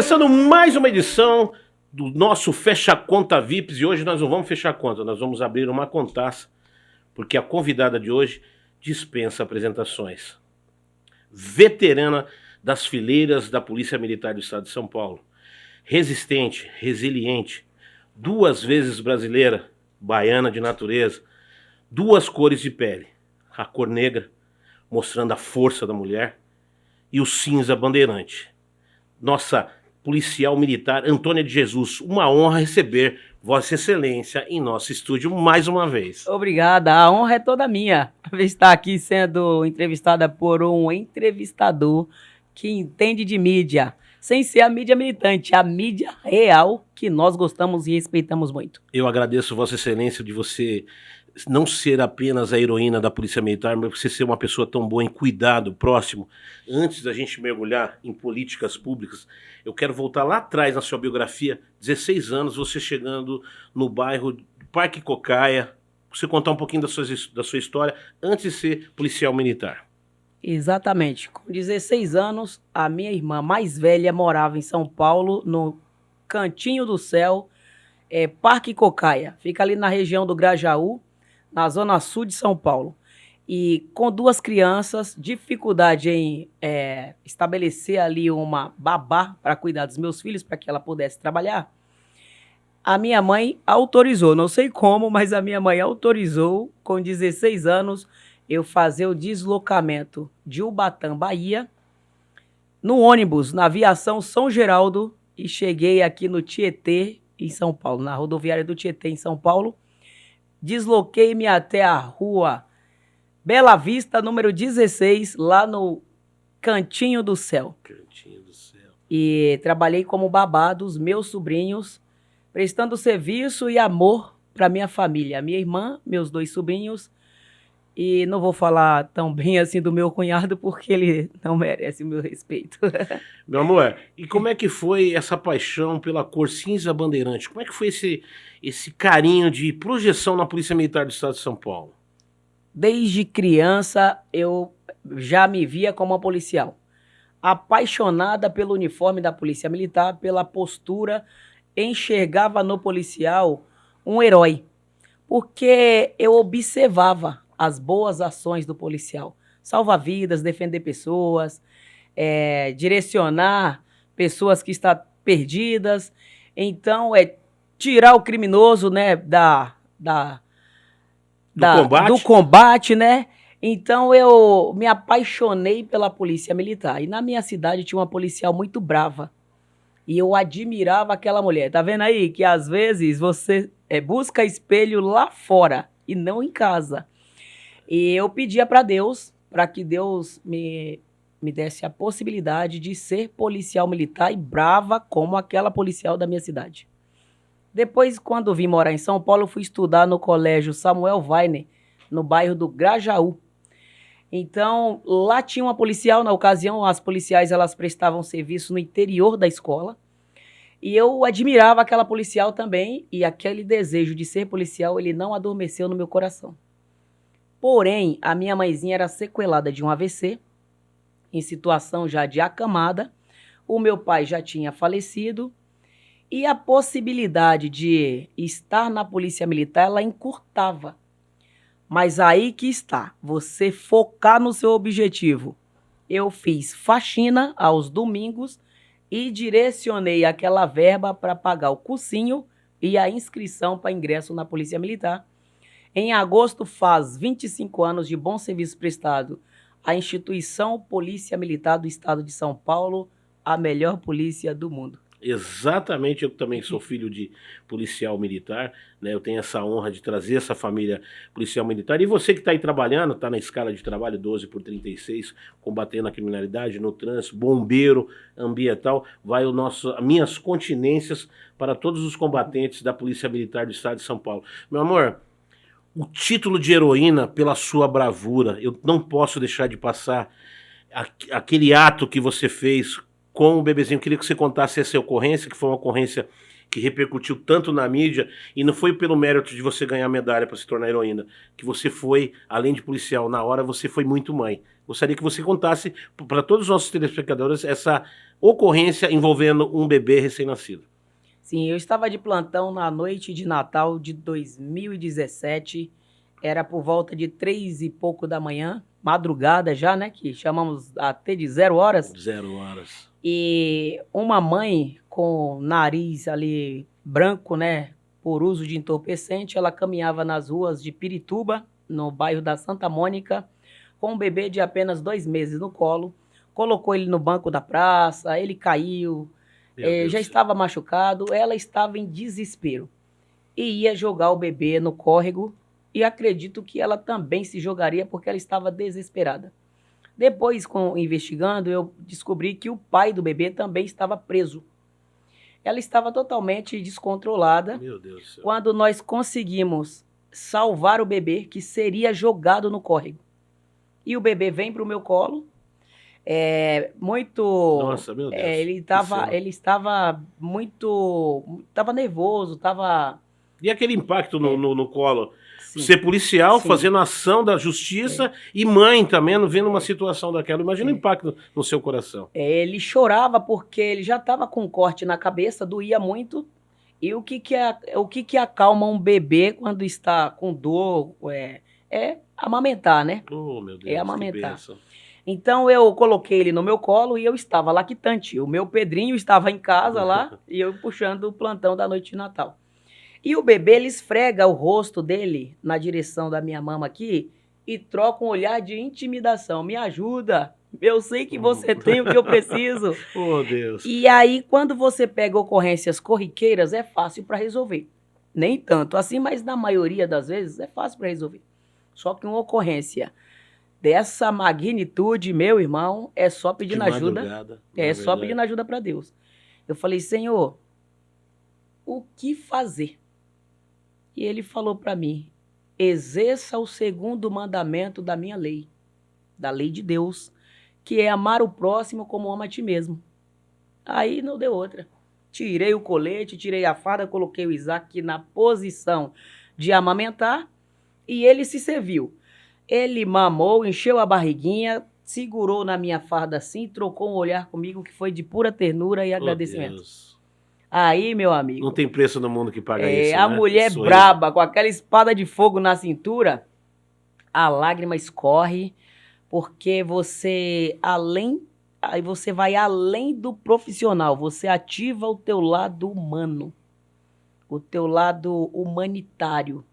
Começando mais uma edição do nosso Fecha Conta VIPs, e hoje nós não vamos fechar conta, nós vamos abrir uma contaça, porque a convidada de hoje dispensa apresentações. Veterana das fileiras da Polícia Militar do Estado de São Paulo, resistente, resiliente, 2 vezes brasileira, baiana de natureza, 2 cores de pele, a cor negra, mostrando a força da mulher, e o cinza bandeirante. Nossa policial militar Antônia de Jesus, uma honra receber Vossa Excelência em nosso estúdio mais uma vez. Obrigada, a honra é toda minha estar aqui sendo entrevistada por um entrevistador que entende de mídia, sem ser a mídia militante, a mídia real que nós gostamos e respeitamos muito. Eu agradeço Vossa Excelência de você não ser apenas a heroína da Polícia Militar, mas você ser uma pessoa tão boa em cuidado, próximo. Antes da gente mergulhar em políticas públicas, eu quero voltar lá atrás na sua biografia, 16 anos, você chegando no bairro Parque Cocaia, você contar um pouquinho da sua história antes de ser policial militar. Exatamente. Com 16 anos, a minha irmã mais velha morava em São Paulo, no Cantinho do Céu, Parque Cocaia. Fica ali na região do Grajaú, na zona sul de São Paulo. E com 2 crianças, dificuldade em estabelecer ali uma babá para cuidar dos meus filhos, para que ela pudesse trabalhar, a minha mãe autorizou, não sei como, mas a minha mãe autorizou, com 16 anos, eu fazer o deslocamento de Ubatã, Bahia, no ônibus, na aviação São Geraldo, e cheguei aqui no Tietê, em São Paulo, na rodoviária do Tietê, em São Paulo. Desloquei-me até a rua Bela Vista, número 16, lá no Cantinho do Céu. Cantinho do Céu. E trabalhei como babá dos meus sobrinhos, prestando serviço e amor para minha família. Minha irmã, meus 2 sobrinhos. E não vou falar tão bem assim do meu cunhado, porque ele não merece o meu respeito. Meu amor, e como é que foi essa paixão pela cor cinza bandeirante? Como é que foi esse carinho de projeção na Polícia Militar do Estado de São Paulo? Desde criança, eu já me via como uma policial. Apaixonada pelo uniforme da Polícia Militar, pela postura, enxergava no policial um herói. Porque eu observava as boas ações do policial. Salvar vidas, defender pessoas, direcionar pessoas que estão perdidas. Então, tirar o criminoso, né, do combate, né? Então, eu me apaixonei pela Polícia Militar. E na minha cidade tinha uma policial muito brava. E eu admirava aquela mulher. Tá vendo aí que às vezes você busca espelho lá fora e não em casa. E eu pedia para Deus, para que Deus me desse a possibilidade de ser policial militar e brava como aquela policial da minha cidade. Depois, quando vim morar em São Paulo, eu fui estudar no colégio Samuel Weiner, no bairro do Grajaú. Então, lá tinha uma policial, na ocasião, as policiais elas prestavam serviço no interior da escola. E eu admirava aquela policial também, e aquele desejo de ser policial, ele não adormeceu no meu coração. Porém, a minha mãezinha era sequelada de um AVC, em situação já de acamada. O meu pai já tinha falecido. E a possibilidade de estar na Polícia Militar, ela encurtava. Mas aí que está, você focar no seu objetivo. Eu fiz faxina aos domingos e direcionei aquela verba para pagar o cursinho e a inscrição para ingresso na Polícia Militar. Em agosto faz 25 anos de bom serviço prestado à instituição Polícia Militar do Estado de São Paulo, a melhor polícia do mundo. Exatamente, eu também sou filho de policial militar, né? Eu tenho essa honra de trazer essa família policial militar. E você que está aí trabalhando, está na escala de trabalho 12/36, combatendo a criminalidade no trânsito, bombeiro ambiental, vai minhas continências para todos os combatentes da Polícia Militar do Estado de São Paulo. Meu amor, o título de heroína pela sua bravura, eu não posso deixar de passar aquele ato que você fez com o bebezinho. Eu queria que você contasse essa ocorrência, que foi uma ocorrência que repercutiu tanto na mídia, e não foi pelo mérito de você ganhar medalha para se tornar heroína, que você foi, além de policial, na hora você foi muito mãe. Gostaria que você contasse para todos os nossos telespectadores essa ocorrência envolvendo um bebê recém-nascido. Sim, eu estava de plantão na noite de Natal de 2017, era por volta de 3 e pouco da manhã, madrugada já, né, que chamamos até de 0 horas. 0 horas. E uma mãe com nariz ali branco, né, por uso de entorpecente, ela caminhava nas ruas de Pirituba, no bairro da Santa Mônica, com um bebê de apenas 2 meses no colo, colocou ele no banco da praça, ele caiu, já estava machucado, ela estava em desespero e ia jogar o bebê no córrego, e acredito que ela também se jogaria porque ela estava desesperada. Depois, investigando, eu descobri que o pai do bebê também estava preso. Ela estava totalmente descontrolada. Meu Deus do céu. Quando nós conseguimos salvar o bebê, que seria jogado no córrego. E o bebê vem para o meu colo, muito... Nossa, meu Deus. Ele estava muito... Estava nervoso, estava... E aquele impacto no colo? Sim. Ser policial, Sim. fazendo ação da justiça, e mãe também, vendo uma situação daquela. Imagina o impacto no seu coração. Ele chorava porque ele já estava com um corte na cabeça, doía muito. E o que acalma um bebê quando está com dor é amamentar, né? Oh, meu Deus, é amamentar. que bênção. Então eu coloquei ele no meu colo e eu estava lactante. O meu Pedrinho estava em casa lá e eu puxando o plantão da noite de Natal. E o bebê, ele esfrega o rosto dele na direção da minha mama aqui e troca um olhar de intimidação. Me ajuda, eu sei que você tem o que eu preciso. Oh, Deus. E aí, quando você pega ocorrências corriqueiras, é fácil para resolver. Nem tanto assim, mas na maioria das vezes é fácil para resolver. Só que uma ocorrência dessa magnitude, meu irmão, é só pedindo ajuda. É só pedindo ajuda para Deus. Eu falei, Senhor, o que fazer? E ele falou para mim, exerça o segundo mandamento da minha lei, da lei de Deus, que é amar o próximo como ama a ti mesmo. Aí não deu outra. Tirei o colete, tirei a farda, coloquei o Isaac na posição de amamentar e ele se serviu. Ele mamou, encheu a barriguinha, segurou na minha farda assim, trocou um olhar comigo que foi de pura ternura e agradecimento. Deus. Aí, meu amigo... Não tem preço no mundo que paga isso, A né? mulher braba, com aquela espada de fogo na cintura, a lágrima escorre, porque aí você vai além do profissional, você ativa o teu lado humano, o teu lado humanitário,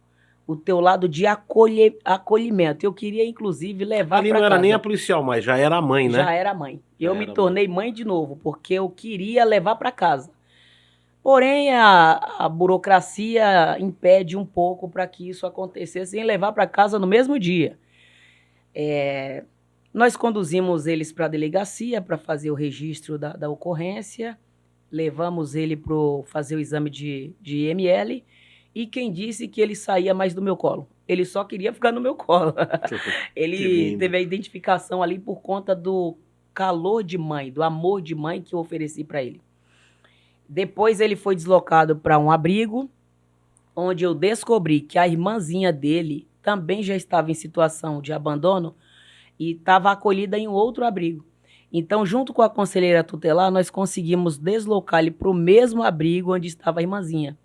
o teu lado de acolhimento. Eu queria, inclusive, levar ali pra não era casa. nem a policial mais, já era a mãe, né? Já era mãe. Eu me tornei mãe de novo, porque eu queria levar para casa. Porém, a burocracia impede um pouco para que isso acontecesse em levar para casa no mesmo dia. Nós conduzimos eles para a delegacia para fazer o registro da ocorrência, levamos ele para fazer o exame de IML, e quem disse que ele saía mais do meu colo? Ele só queria ficar no meu colo. Ele teve a identificação ali por conta do calor de mãe, do amor de mãe que eu ofereci para ele. Depois ele foi deslocado para um abrigo, onde eu descobri que a irmãzinha dele também já estava em situação de abandono e estava acolhida em um outro abrigo. Então, junto com a conselheira tutelar, nós conseguimos deslocar ele para o mesmo abrigo onde estava a irmãzinha.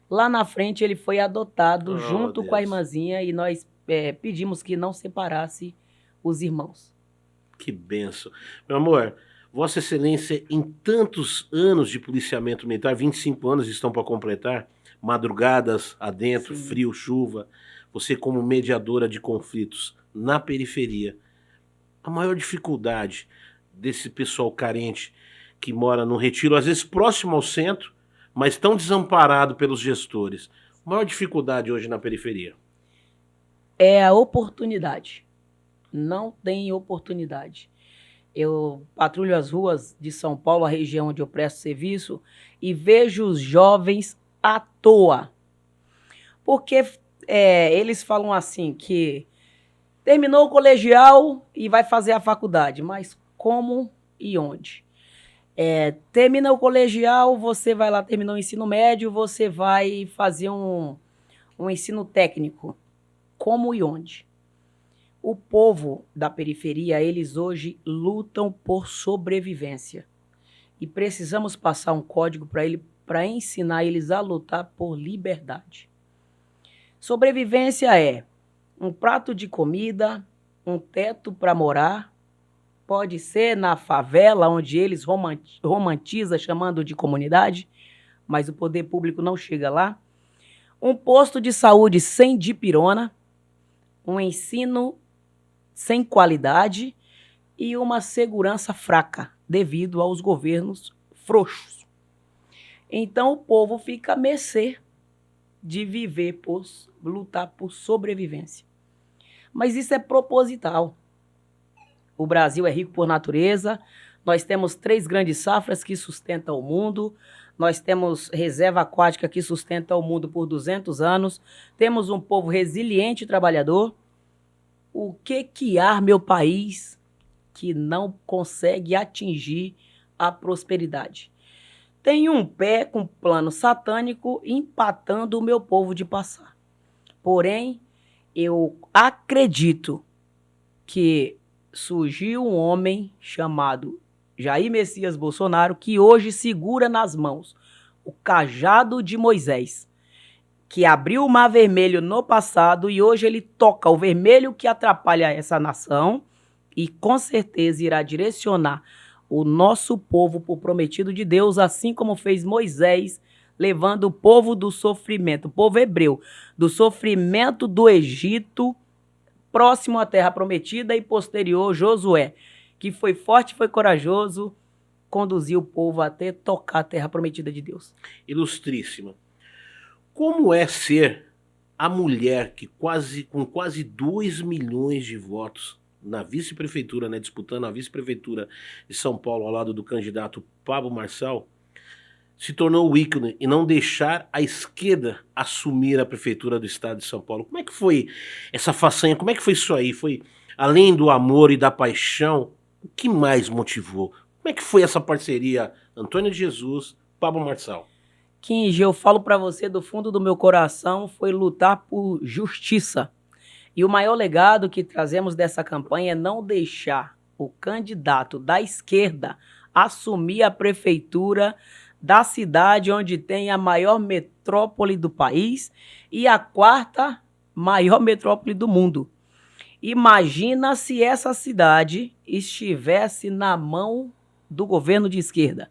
Lá na frente ele foi adotado junto com a irmãzinha e nós pedimos que não separasse os irmãos. Que benção. Meu amor... Vossa Excelência, em tantos anos de policiamento militar, 25 anos estão para completar, madrugadas adentro, sim, frio, chuva, você como mediadora de conflitos na periferia, a maior dificuldade desse pessoal carente que mora no Retiro, às vezes próximo ao centro, mas tão desamparado pelos gestores, a maior dificuldade hoje na periferia? É a oportunidade. Não tem oportunidade. Eu patrulho as ruas de São Paulo, a região onde eu presto serviço, e vejo os jovens à toa. Porque eles falam assim, que terminou o colegial e vai fazer a faculdade, mas como e onde? Termina o colegial, você vai lá, terminou o ensino médio, você vai fazer um ensino técnico. Como e onde? O povo da periferia, eles hoje lutam por sobrevivência. E precisamos passar um código para ensinar eles a lutar por liberdade. Sobrevivência é um prato de comida, um teto para morar, pode ser na favela, onde eles romantizam chamando de comunidade, mas o poder público não chega lá. Um posto de saúde sem dipirona, um ensino sem qualidade e uma segurança fraca devido aos governos frouxos. Então o povo fica à mercê de lutar por sobrevivência. Mas isso é proposital. O Brasil é rico por natureza, nós temos 3 grandes safras que sustentam o mundo, nós temos reserva aquática que sustenta o mundo por 200 anos, temos um povo resiliente e trabalhador. O que há, meu país, que não consegue atingir a prosperidade? Tem um pé com plano satânico empatando o meu povo de passar. Porém, eu acredito que surgiu um homem chamado Jair Messias Bolsonaro, que hoje segura nas mãos o cajado de Moisés, que abriu o Mar Vermelho no passado e hoje ele toca o vermelho que atrapalha essa nação e com certeza irá direcionar o nosso povo por prometido de Deus, assim como fez Moisés, levando o povo do sofrimento, o povo hebreu, do sofrimento do Egito, próximo à terra prometida, e posterior Josué, que foi forte, foi corajoso, conduziu o povo até tocar a terra prometida de Deus. Ilustríssima. Como é ser a mulher que com quase 2 milhões de votos na vice-prefeitura, né, disputando a vice-prefeitura de São Paulo ao lado do candidato Pablo Marçal, se tornou o ícone e não deixar a esquerda assumir a prefeitura do estado de São Paulo? Como é que foi essa façanha? Como é que foi isso aí? Foi além do amor e da paixão? O que mais motivou? Como é que foi essa parceria Antônio de Jesus, Pablo Marçal? Kinge, eu falo para você do fundo do meu coração, foi lutar por justiça. E o maior legado que trazemos dessa campanha é não deixar o candidato da esquerda assumir a prefeitura da cidade onde tem a maior metrópole do país e a 4ª maior metrópole do mundo. Imagina se essa cidade estivesse na mão do governo de esquerda,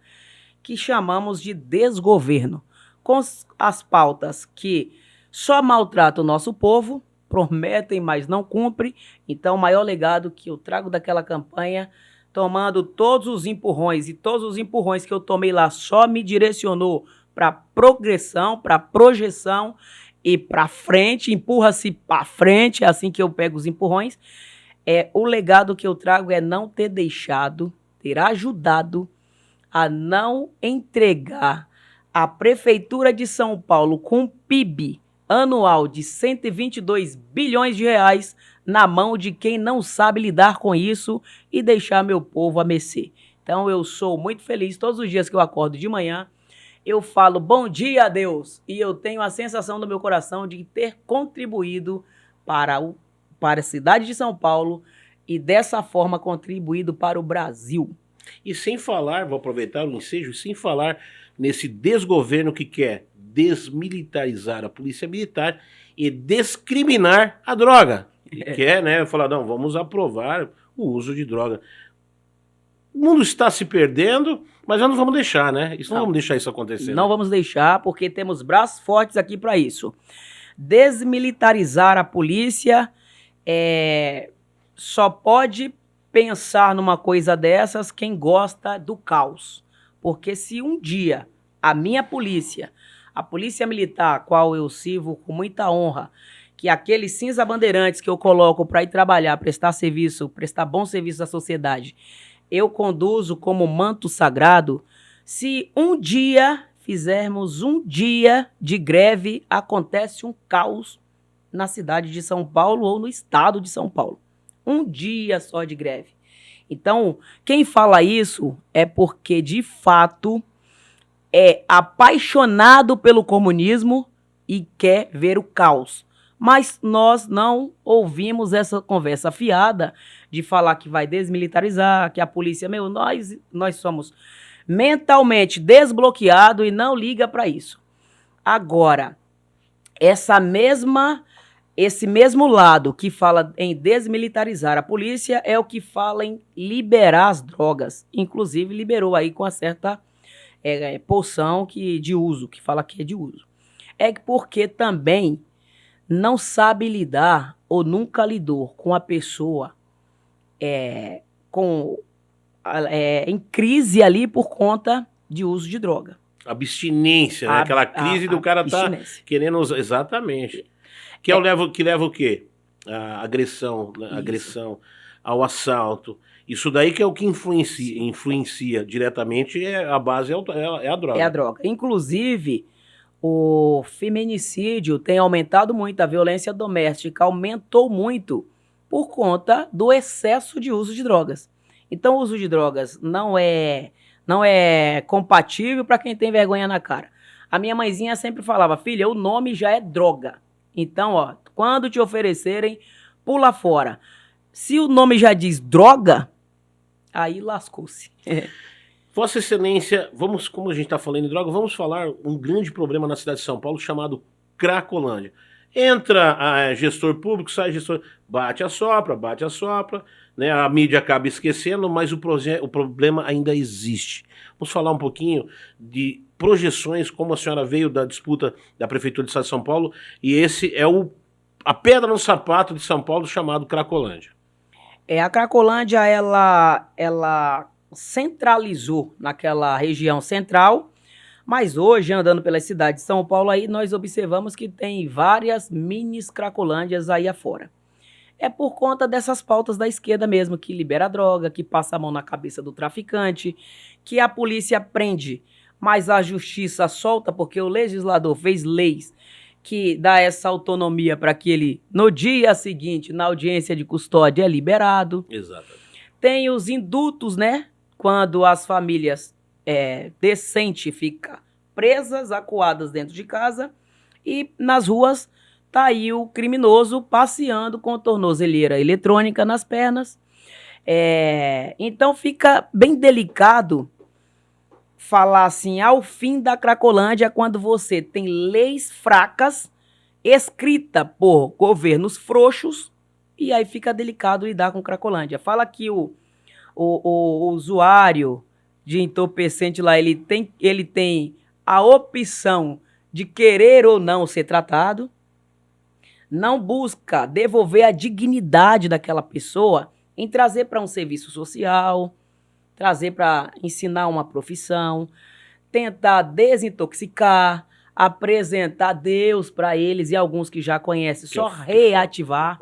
que chamamos de desgoverno, com as pautas que só maltratam o nosso povo, prometem, mas não cumprem. Então, o maior legado que eu trago daquela campanha, tomando todos os empurrões, e todos os empurrões que eu tomei lá só me direcionou para progressão, para projeção e para frente, empurra-se para frente, é assim que eu pego os empurrões. O legado que eu trago é não ter deixado, ter ajudado a não entregar a Prefeitura de São Paulo com PIB anual de 122 bilhões de reais na mão de quem não sabe lidar com isso e deixar meu povo a mercê. Então eu sou muito feliz todos os dias que eu acordo de manhã, eu falo bom dia a Deus e eu tenho a sensação no meu coração de ter contribuído para a cidade de São Paulo e dessa forma contribuído para o Brasil. E sem falar, vou aproveitar o ensejo, sem falar nesse desgoverno que quer desmilitarizar a polícia militar e descriminar a droga. E quer, né, falar, não, vamos aprovar o uso de droga. O mundo está se perdendo, mas nós não vamos deixar, né? Não vamos deixar isso acontecer. Não vamos deixar, porque temos braços fortes aqui para isso. Desmilitarizar a polícia só pode pensar numa coisa dessas quem gosta do caos. Porque se um dia a minha polícia, a polícia militar, a qual eu sirvo com muita honra, que aqueles cinza bandeirantes que eu coloco para ir trabalhar, prestar serviço, prestar bom serviço à sociedade, eu conduzo como manto sagrado, se um dia fizermos um dia de greve, acontece um caos na cidade de São Paulo ou no estado de São Paulo. Um dia só de greve. Então, quem fala isso é porque, de fato, é apaixonado pelo comunismo e quer ver o caos. Mas nós não ouvimos essa conversa fiada de falar que vai desmilitarizar, que a polícia, nós somos mentalmente desbloqueados e não liga para isso. Agora, esse mesmo lado que fala em desmilitarizar a polícia é o que fala em liberar as drogas. Inclusive, liberou aí com uma certa porção de uso, que fala que é de uso. É porque também não sabe lidar ou nunca lidou com a pessoa em crise ali por conta de uso de droga. Abstinência, né? Aquela crise do cara tá querendo usar. Exatamente. Que leva o quê? A agressão, né? Agressão ao assalto. Isso daí que é o que influencia diretamente, a base é a droga. É a droga. Inclusive, o feminicídio tem aumentado muito, a violência doméstica aumentou muito por conta do excesso de uso de drogas. Então, o uso de drogas não é compatível para quem tem vergonha na cara. A minha mãezinha sempre falava, filha, o nome já é droga. Então, ó, quando te oferecerem, pula fora. Se o nome já diz droga, aí lascou-se. Vossa Excelência, como a gente está falando em droga, vamos falar um grande problema na cidade de São Paulo chamado Cracolândia. Entra gestor público, sai gestor, bate a sopra, né? A mídia acaba esquecendo, mas o problema ainda existe. Vamos falar um pouquinho de projeções, como a senhora veio da disputa da Prefeitura do Estado de São Paulo, e esse é a pedra no sapato de São Paulo chamado Cracolândia. A Cracolândia, ela centralizou naquela região central, mas hoje, andando pela cidade de São Paulo, aí nós observamos que tem várias minis Cracolândias aí afora. É por conta dessas pautas da esquerda mesmo, que libera a droga, que passa a mão na cabeça do traficante, que a polícia prende, mas a justiça solta, porque o legislador fez leis que dá essa autonomia para que ele, no dia seguinte, na audiência de custódia, é liberado. Exatamente. Tem os indultos, né? Quando as famílias decentes ficam presas, acuadas dentro de casa, e nas ruas tá aí o criminoso passeando com tornozeleira eletrônica nas pernas. Então fica bem delicado falar assim, ao fim da Cracolândia, quando você tem leis fracas, escrita por governos frouxos, e aí fica delicado lidar com Cracolândia. Fala que o usuário de entorpecente lá, ele tem a opção de querer ou não ser tratado, não busca devolver a dignidade daquela pessoa em trazer para um serviço social, trazer para ensinar uma profissão, tentar desintoxicar, apresentar Deus para eles e alguns que já conhecem, só reativar.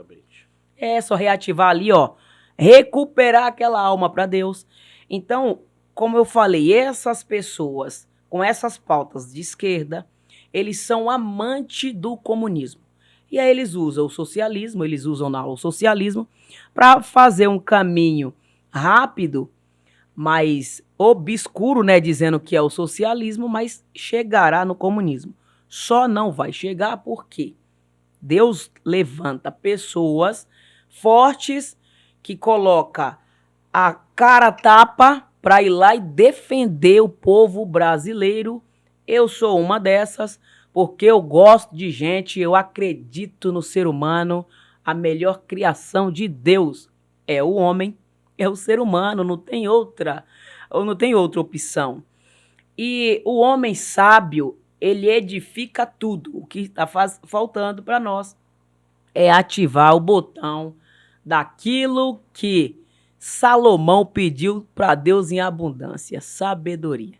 Só reativar ali, ó, recuperar aquela alma para Deus. Então, como eu falei, essas pessoas com essas pautas de esquerda, eles são amantes do comunismo. E aí eles usam o socialismo, eles usam o socialismo para fazer um caminho rápido, mas obscuro, né, dizendo que é o socialismo, mas chegará no comunismo. Só não vai chegar porque Deus levanta pessoas fortes que coloca a cara a tapa para ir lá e defender o povo brasileiro. Eu sou uma dessas, porque eu gosto de gente, eu acredito no ser humano. A melhor criação de Deus é o homem, é o ser humano, não tem outra opção. E o homem sábio, ele edifica tudo. O que está faltando para nós é ativar o botão daquilo que Salomão pediu para Deus em abundância, sabedoria.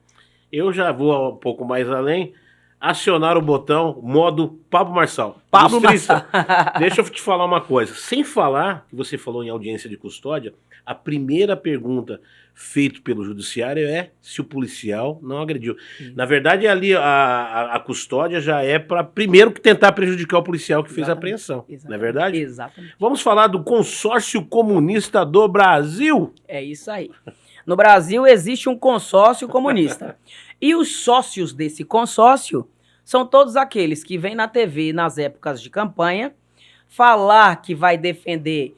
Eu já vou um pouco mais além. acionar o botão modo Pablo Marçal. Pablo Justiça, Marçal. deixa eu te falar uma coisa. Sem falar que você falou em audiência de custódia, a primeira pergunta feita pelo judiciário é se o policial não agrediu. Na verdade, ali a custódia já é para primeiro que tentar prejudicar o policial que fez a apreensão. Não é verdade? Exatamente. Vamos falar do Consórcio Comunista do Brasil. É isso aí. No Brasil existe um consórcio comunista. E os sócios desse consórcio são todos aqueles que vêm na TV nas épocas de campanha falar que vai defender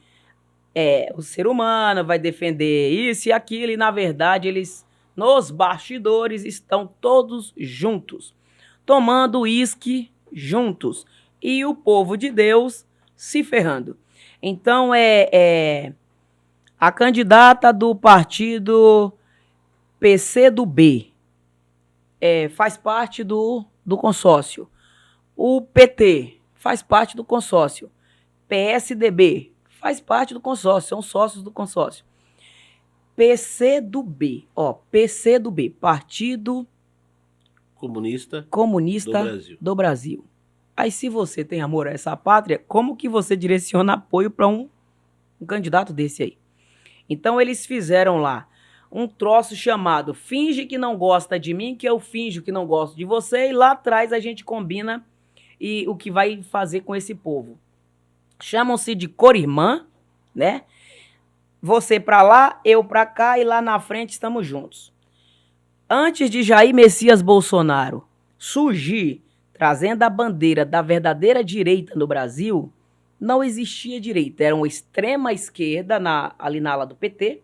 o ser humano, vai defender isso e aquilo, e na verdade eles, nos bastidores, estão todos juntos, tomando uísque juntos, e o povo de Deus se ferrando. Então a candidata do partido PCdoB faz parte do consórcio. O PT faz parte do consórcio. PSDB faz parte do consórcio, são sócios do consórcio. PCdoB, PCdoB, Partido Comunista do Brasil. Aí, se você tem amor a essa pátria, como que você direciona apoio para um candidato desse aí? Então, eles fizeram lá um troço chamado Finge que não gosta de mim, que eu finjo que não gosto de você, e lá atrás a gente combina e o que vai fazer com esse povo. Chamam-se de cor irmã, né? Você pra lá, eu pra cá, e lá na frente estamos juntos. Antes de Jair Messias Bolsonaro surgir trazendo a bandeira da verdadeira direita no Brasil, não existia direita. Era uma extrema esquerda ali na ala do PT,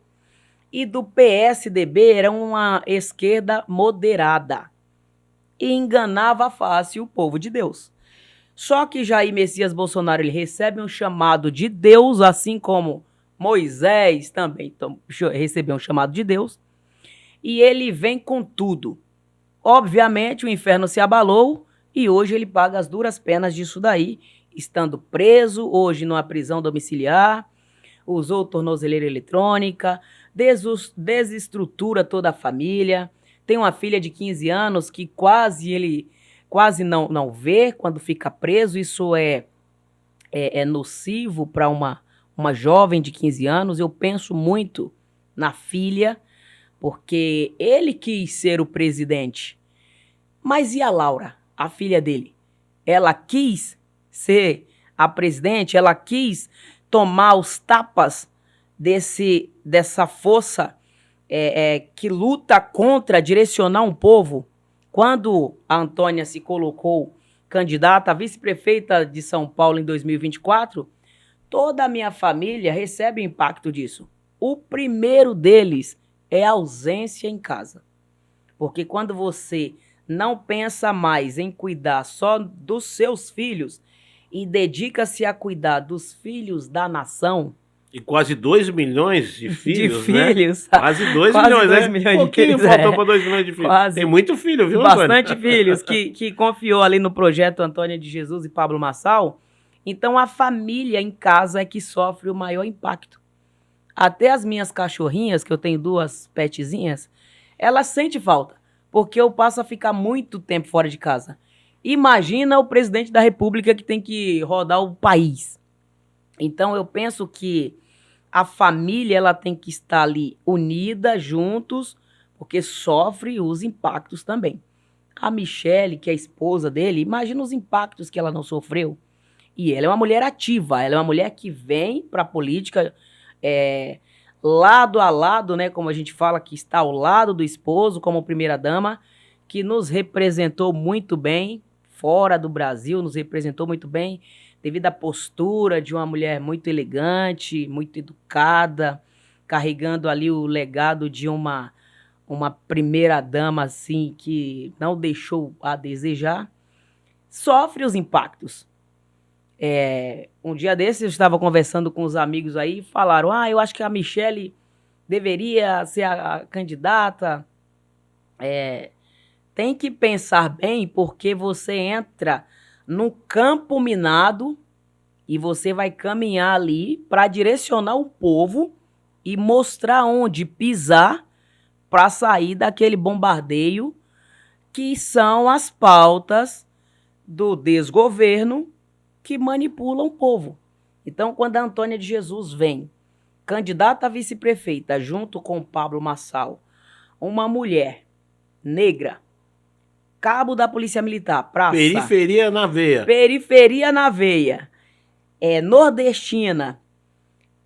e do PSDB era uma esquerda moderada. E enganava fácil o povo de Deus. Só que Jair Messias Bolsonaro ele recebe um chamado de Deus, assim como Moisés também recebeu um chamado de Deus, e ele vem com tudo. Obviamente o inferno se abalou e hoje ele paga as duras penas disso daí, estando preso, hoje numa prisão domiciliar, usou tornozeleira eletrônica, desestrutura toda a família, tem uma filha de 15 anos que quase não vê quando fica preso. Isso é nocivo para uma jovem de 15 anos. Eu penso muito na filha, porque ele quis ser o presidente. Mas e a Laura, a filha dele? Ela quis ser a presidente? Ela quis tomar os tapas dessa força que luta contra direcionar um povo? Quando a Antônia se colocou candidata a vice-prefeita de São Paulo em 2024, toda a minha família recebe o impacto disso. O primeiro deles é a ausência em casa. Porque quando você não pensa mais em cuidar só dos seus filhos e dedica-se a cuidar dos filhos da nação... E quase 2 milhões de filhos, né? Quase 2 milhões, né? Milhões pouquinho faltou para 2 milhões de filhos. Quase. Tem muito filho, viu, Antônio? Bastante filhos que confiou ali no projeto Antônia de Jesus e Pablo Marçal. Então, a família em casa é que sofre o maior impacto. Até as minhas cachorrinhas, que eu tenho 2 petzinhas, elas sentem falta, porque eu passo a ficar muito tempo fora de casa. Imagina o presidente da República que tem que rodar o país. Então, eu penso que a família ela tem que estar ali unida, juntos, porque sofre os impactos também. A Michele, que é a esposa dele, imagina os impactos que ela não sofreu. E ela é uma mulher ativa, ela é uma mulher que vem para a política lado a lado, né, como a gente fala, que está ao lado do esposo, como primeira-dama, que nos representou muito bem, fora do Brasil, nos representou muito bem, devido à postura de uma mulher muito elegante, muito educada, carregando ali o legado de uma primeira-dama, assim, que não deixou a desejar, sofre os impactos. Um dia desses eu estava conversando com os amigos aí e falaram, eu acho que a Michele deveria ser a candidata. Tem que pensar bem, porque você entra num campo minado e você vai caminhar ali para direcionar o povo e mostrar onde pisar para sair daquele bombardeio que são as pautas do desgoverno que manipulam o povo. Então, quando a Antônia de Jesus vem, candidata a vice-prefeita, junto com Pablo Marçal, uma mulher negra, cabo da Polícia Militar, praça... Periferia na veia. Periferia na veia. Nordestina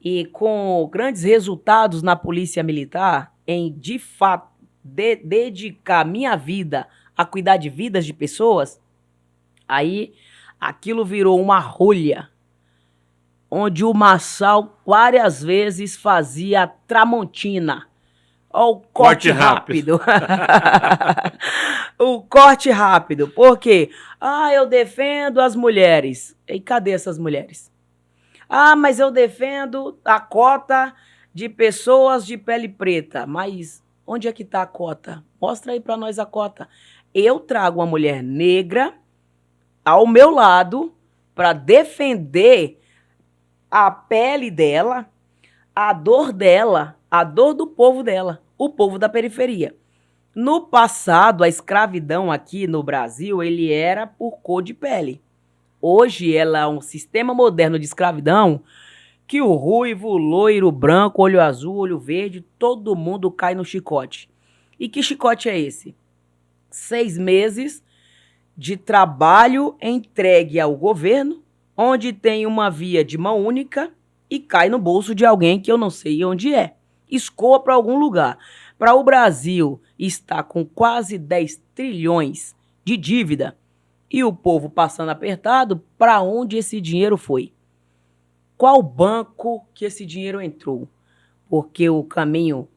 e com grandes resultados na Polícia Militar, em, de fato, dedicar minha vida a cuidar de vidas de pessoas, aí aquilo virou uma rolha, onde o Marçal várias vezes fazia Tramontina. Ó, o corte rápido. O corte rápido. Por quê? Eu defendo as mulheres. E cadê essas mulheres? Mas eu defendo a cota de pessoas de pele preta. Mas onde é que está a cota? Mostra aí para nós a cota. Eu trago uma mulher negra ao meu lado para defender a pele dela, a dor do povo dela, o povo da periferia. No passado, a escravidão aqui no Brasil, ele era por cor de pele. Hoje, ela é um sistema moderno de escravidão que o ruivo, o loiro, o branco, olho azul, olho verde, todo mundo cai no chicote. E que chicote é esse? 6 meses de trabalho entregue ao governo, onde tem uma via de mão única e cai no bolso de alguém que eu não sei onde é. Escoa para algum lugar. Para o Brasil estar com quase 10 trilhões de dívida e o povo passando apertado, para onde esse dinheiro foi? Qual banco que esse dinheiro entrou? Porque o caminho,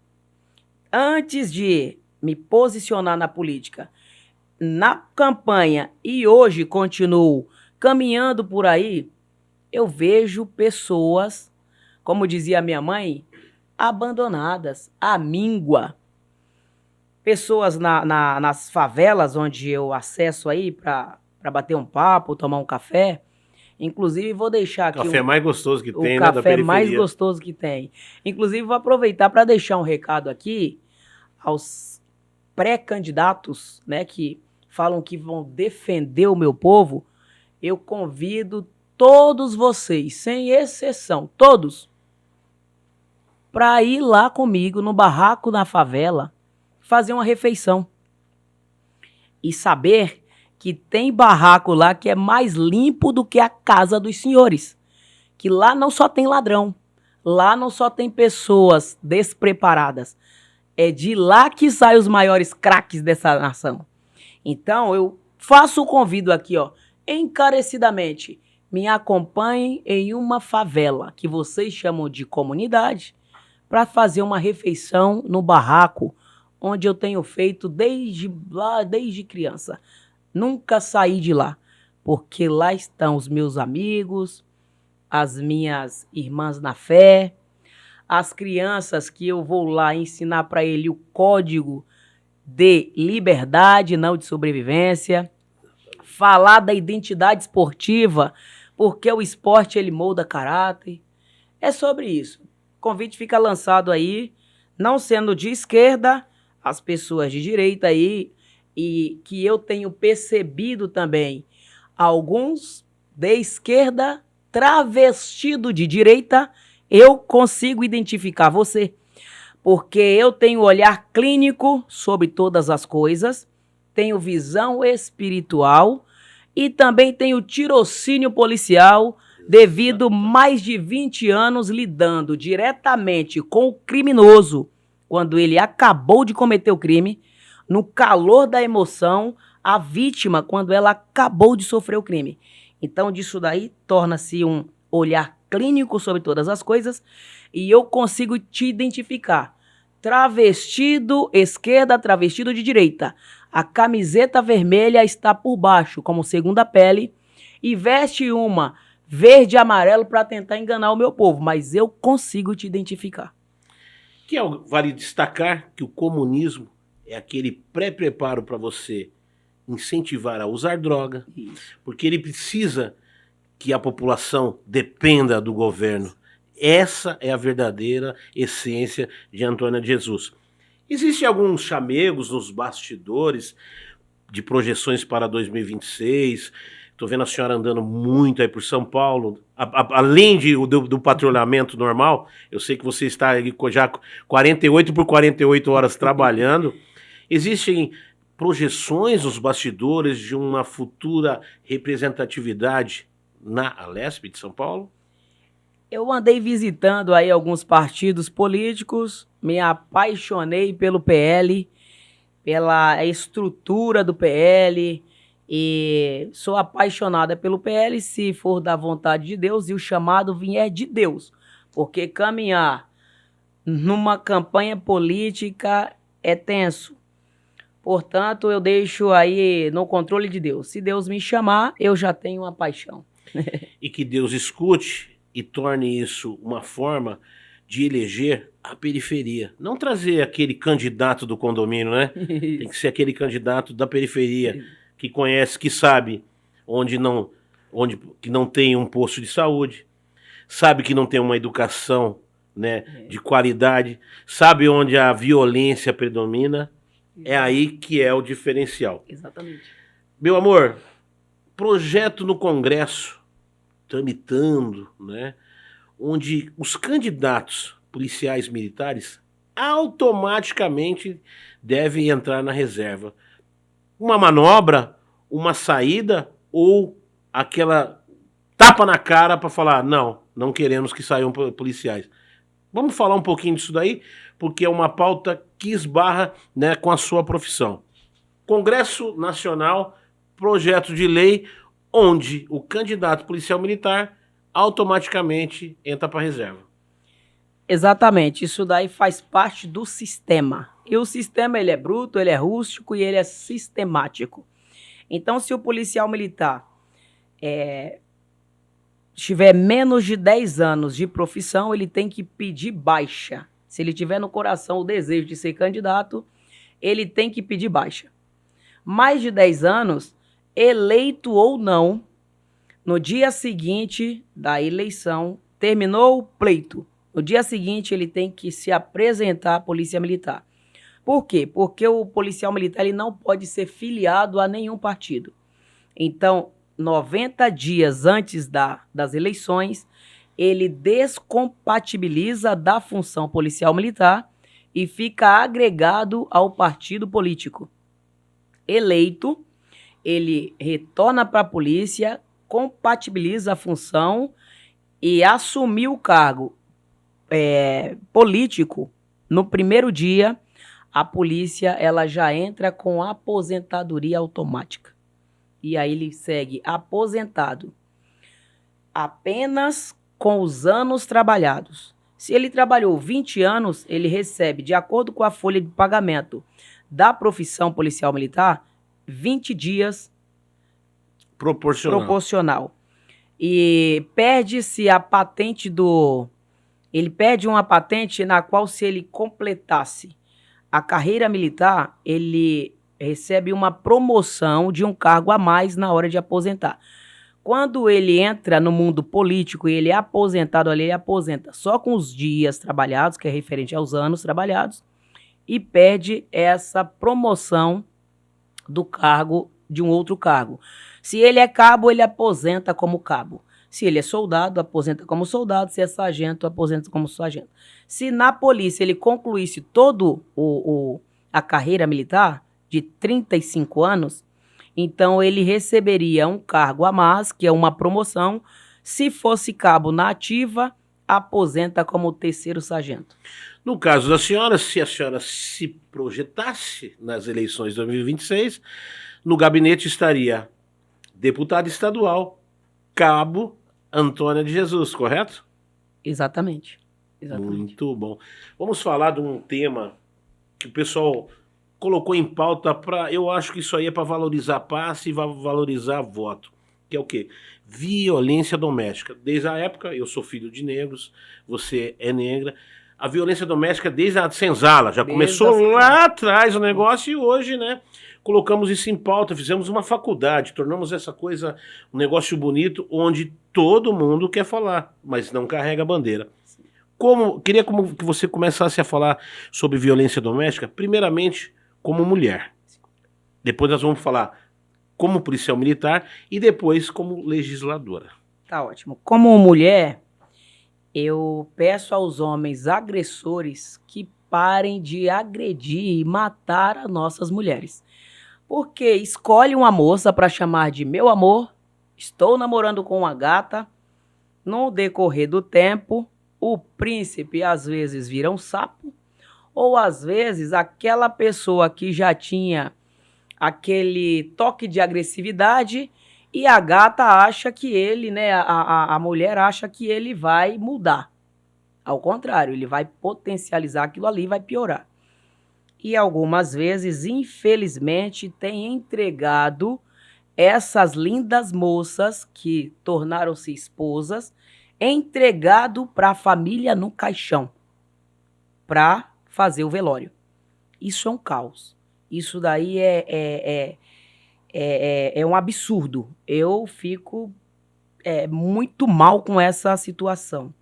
antes de me posicionar na política, na campanha e hoje continuo caminhando por aí, eu vejo pessoas, como dizia minha mãe, abandonadas, à míngua. Pessoas nas favelas onde eu acesso aí para bater um papo, tomar um café. Inclusive, vou deixar aqui... O café mais gostoso que tem, né, da periferia. O café mais gostoso que tem. Inclusive, vou aproveitar para deixar um recado aqui aos pré-candidatos, né, que falam que vão defender o meu povo. Eu convido todos vocês, sem exceção, todos, para ir lá comigo no barraco na favela, fazer uma refeição. E saber que tem barraco lá que é mais limpo do que a casa dos senhores. Que lá não só tem ladrão, lá não só tem pessoas despreparadas. É de lá que saem os maiores craques dessa nação. Então, eu faço o convite aqui, encarecidamente. Me acompanhem em uma favela, que vocês chamam de comunidade, para fazer uma refeição no barraco, onde eu tenho feito desde criança. Nunca saí de lá, porque lá estão os meus amigos, as minhas irmãs na fé, as crianças que eu vou lá ensinar para ele o código de liberdade, não de sobrevivência, falar da identidade esportiva, porque o esporte ele molda caráter. É sobre isso. O convite fica lançado aí, não sendo de esquerda, as pessoas de direita aí, e que eu tenho percebido também alguns de esquerda travestido de direita, eu consigo identificar você, porque eu tenho olhar clínico sobre todas as coisas, tenho visão espiritual e também tenho tirocínio policial, devido mais de 20 anos lidando diretamente com o criminoso, quando ele acabou de cometer o crime, no calor da emoção, a vítima, quando ela acabou de sofrer o crime. Então, disso daí, torna-se um olhar clínico sobre todas as coisas e eu consigo te identificar. Travestido esquerda, travestido de direita. A camiseta vermelha está por baixo, como segunda pele, e veste uma verde e amarelo para tentar enganar o meu povo, mas eu consigo te identificar. Vale destacar que o comunismo é aquele pré-preparo para você incentivar a usar droga, porque ele precisa que a população dependa do governo. Essa é a verdadeira essência de Antônia de Jesus. Existem alguns chamegos nos bastidores de projeções para 2026. Estou vendo a senhora andando muito aí por São Paulo. Além do patrulhamento normal, eu sei que você está aí já 48 por 48 horas trabalhando. Existem projeções nos bastidores de uma futura representatividade na Alesp de São Paulo? Eu andei visitando aí alguns partidos políticos, me apaixonei pelo PL, pela estrutura do PL, e sou apaixonada pelo PL se for da vontade de Deus e o chamado vier de Deus, porque caminhar numa campanha política é tenso. Portanto, eu deixo aí no controle de Deus. Se Deus me chamar, eu já tenho uma paixão. E que Deus escute e torne isso uma forma de eleger a periferia. Não trazer aquele candidato do condomínio, né? Tem que ser aquele candidato da periferia, que conhece, que sabe que não tem um posto de saúde, sabe que não tem uma educação, né, de qualidade, sabe onde a violência predomina. É aí que é o diferencial. Exatamente. Meu amor, projeto no Congresso, tramitando, né, onde os candidatos policiais militares automaticamente devem entrar na reserva. Uma manobra, uma saída ou aquela tapa na cara para falar, não queremos que saiam policiais. Vamos falar um pouquinho disso daí, porque é uma pauta que esbarra, né, com a sua profissão. Congresso Nacional, projeto de lei onde o candidato policial militar automaticamente entra para a reserva. Exatamente, isso daí faz parte do sistema. E o sistema, ele é bruto, ele é rústico e ele é sistemático. Então, se o policial militar tiver menos de 10 anos de profissão, ele tem que pedir baixa. Se ele tiver no coração o desejo de ser candidato, ele tem que pedir baixa. Mais de 10 anos, eleito ou não, no dia seguinte da eleição, terminou o pleito. No dia seguinte, ele tem que se apresentar à Polícia Militar. Por quê? Porque o policial militar ele não pode ser filiado a nenhum partido. Então, 90 dias antes das eleições, ele descompatibiliza da função policial militar e fica agregado ao partido político. Eleito, ele retorna para a polícia, compatibiliza a função e assumiu o cargo político. No primeiro dia, a polícia ela já entra com aposentadoria automática. E aí ele segue aposentado apenas com os anos trabalhados. Se ele trabalhou 20 anos, ele recebe, de acordo com a folha de pagamento da profissão policial militar, 20 dias proporcional. E perde-se a patente Ele perde uma patente na qual, se ele completasse a carreira militar, ele recebe uma promoção de um cargo a mais na hora de aposentar. Quando ele entra no mundo político e ele é aposentado ali, ele aposenta só com os dias trabalhados, que é referente aos anos trabalhados, e perde essa promoção do cargo, de um outro cargo. Se ele é cabo, ele aposenta como cabo. Se ele é soldado, aposenta como soldado. Se é sargento, aposenta como sargento. Se na polícia ele concluísse todo a carreira militar, de 35 anos, então ele receberia um cargo a mais, que é uma promoção. Se fosse cabo na ativa, aposenta como terceiro sargento. No caso da senhora, se a senhora se projetasse nas eleições de 2026, no gabinete estaria deputado estadual, cabo Antônia de Jesus, correto? Exatamente. Muito bom. Vamos falar de um tema que o pessoal colocou em pauta eu acho que isso aí é para valorizar passe e valorizar voto, que é o quê? Violência doméstica. Desde a época, eu sou filho de negros, você é negra, a violência doméstica desde a senzala, já começou lá atrás o negócio e hoje, né, colocamos isso em pauta, fizemos uma faculdade, tornamos essa coisa um negócio bonito, onde todo mundo quer falar, mas não carrega a bandeira. Queria que você começasse a falar sobre violência doméstica, primeiramente, como mulher. Depois nós vamos falar como policial militar e depois como legisladora. Tá ótimo. Como mulher, eu peço aos homens agressores que parem de agredir e matar as nossas mulheres. Porque escolhe uma moça para chamar de meu amor, estou namorando com uma gata, no decorrer do tempo, o príncipe às vezes vira um sapo, ou às vezes aquela pessoa que já tinha aquele toque de agressividade e a gata acha que ele, né, a mulher acha que ele vai mudar. Ao contrário, ele vai potencializar aquilo ali e vai piorar. E algumas vezes, infelizmente, tem entregado essas lindas moças que tornaram-se esposas, entregado para a família no caixão, para fazer o velório. Isso é um caos. Isso daí é um absurdo. Eu fico muito mal com essa situação.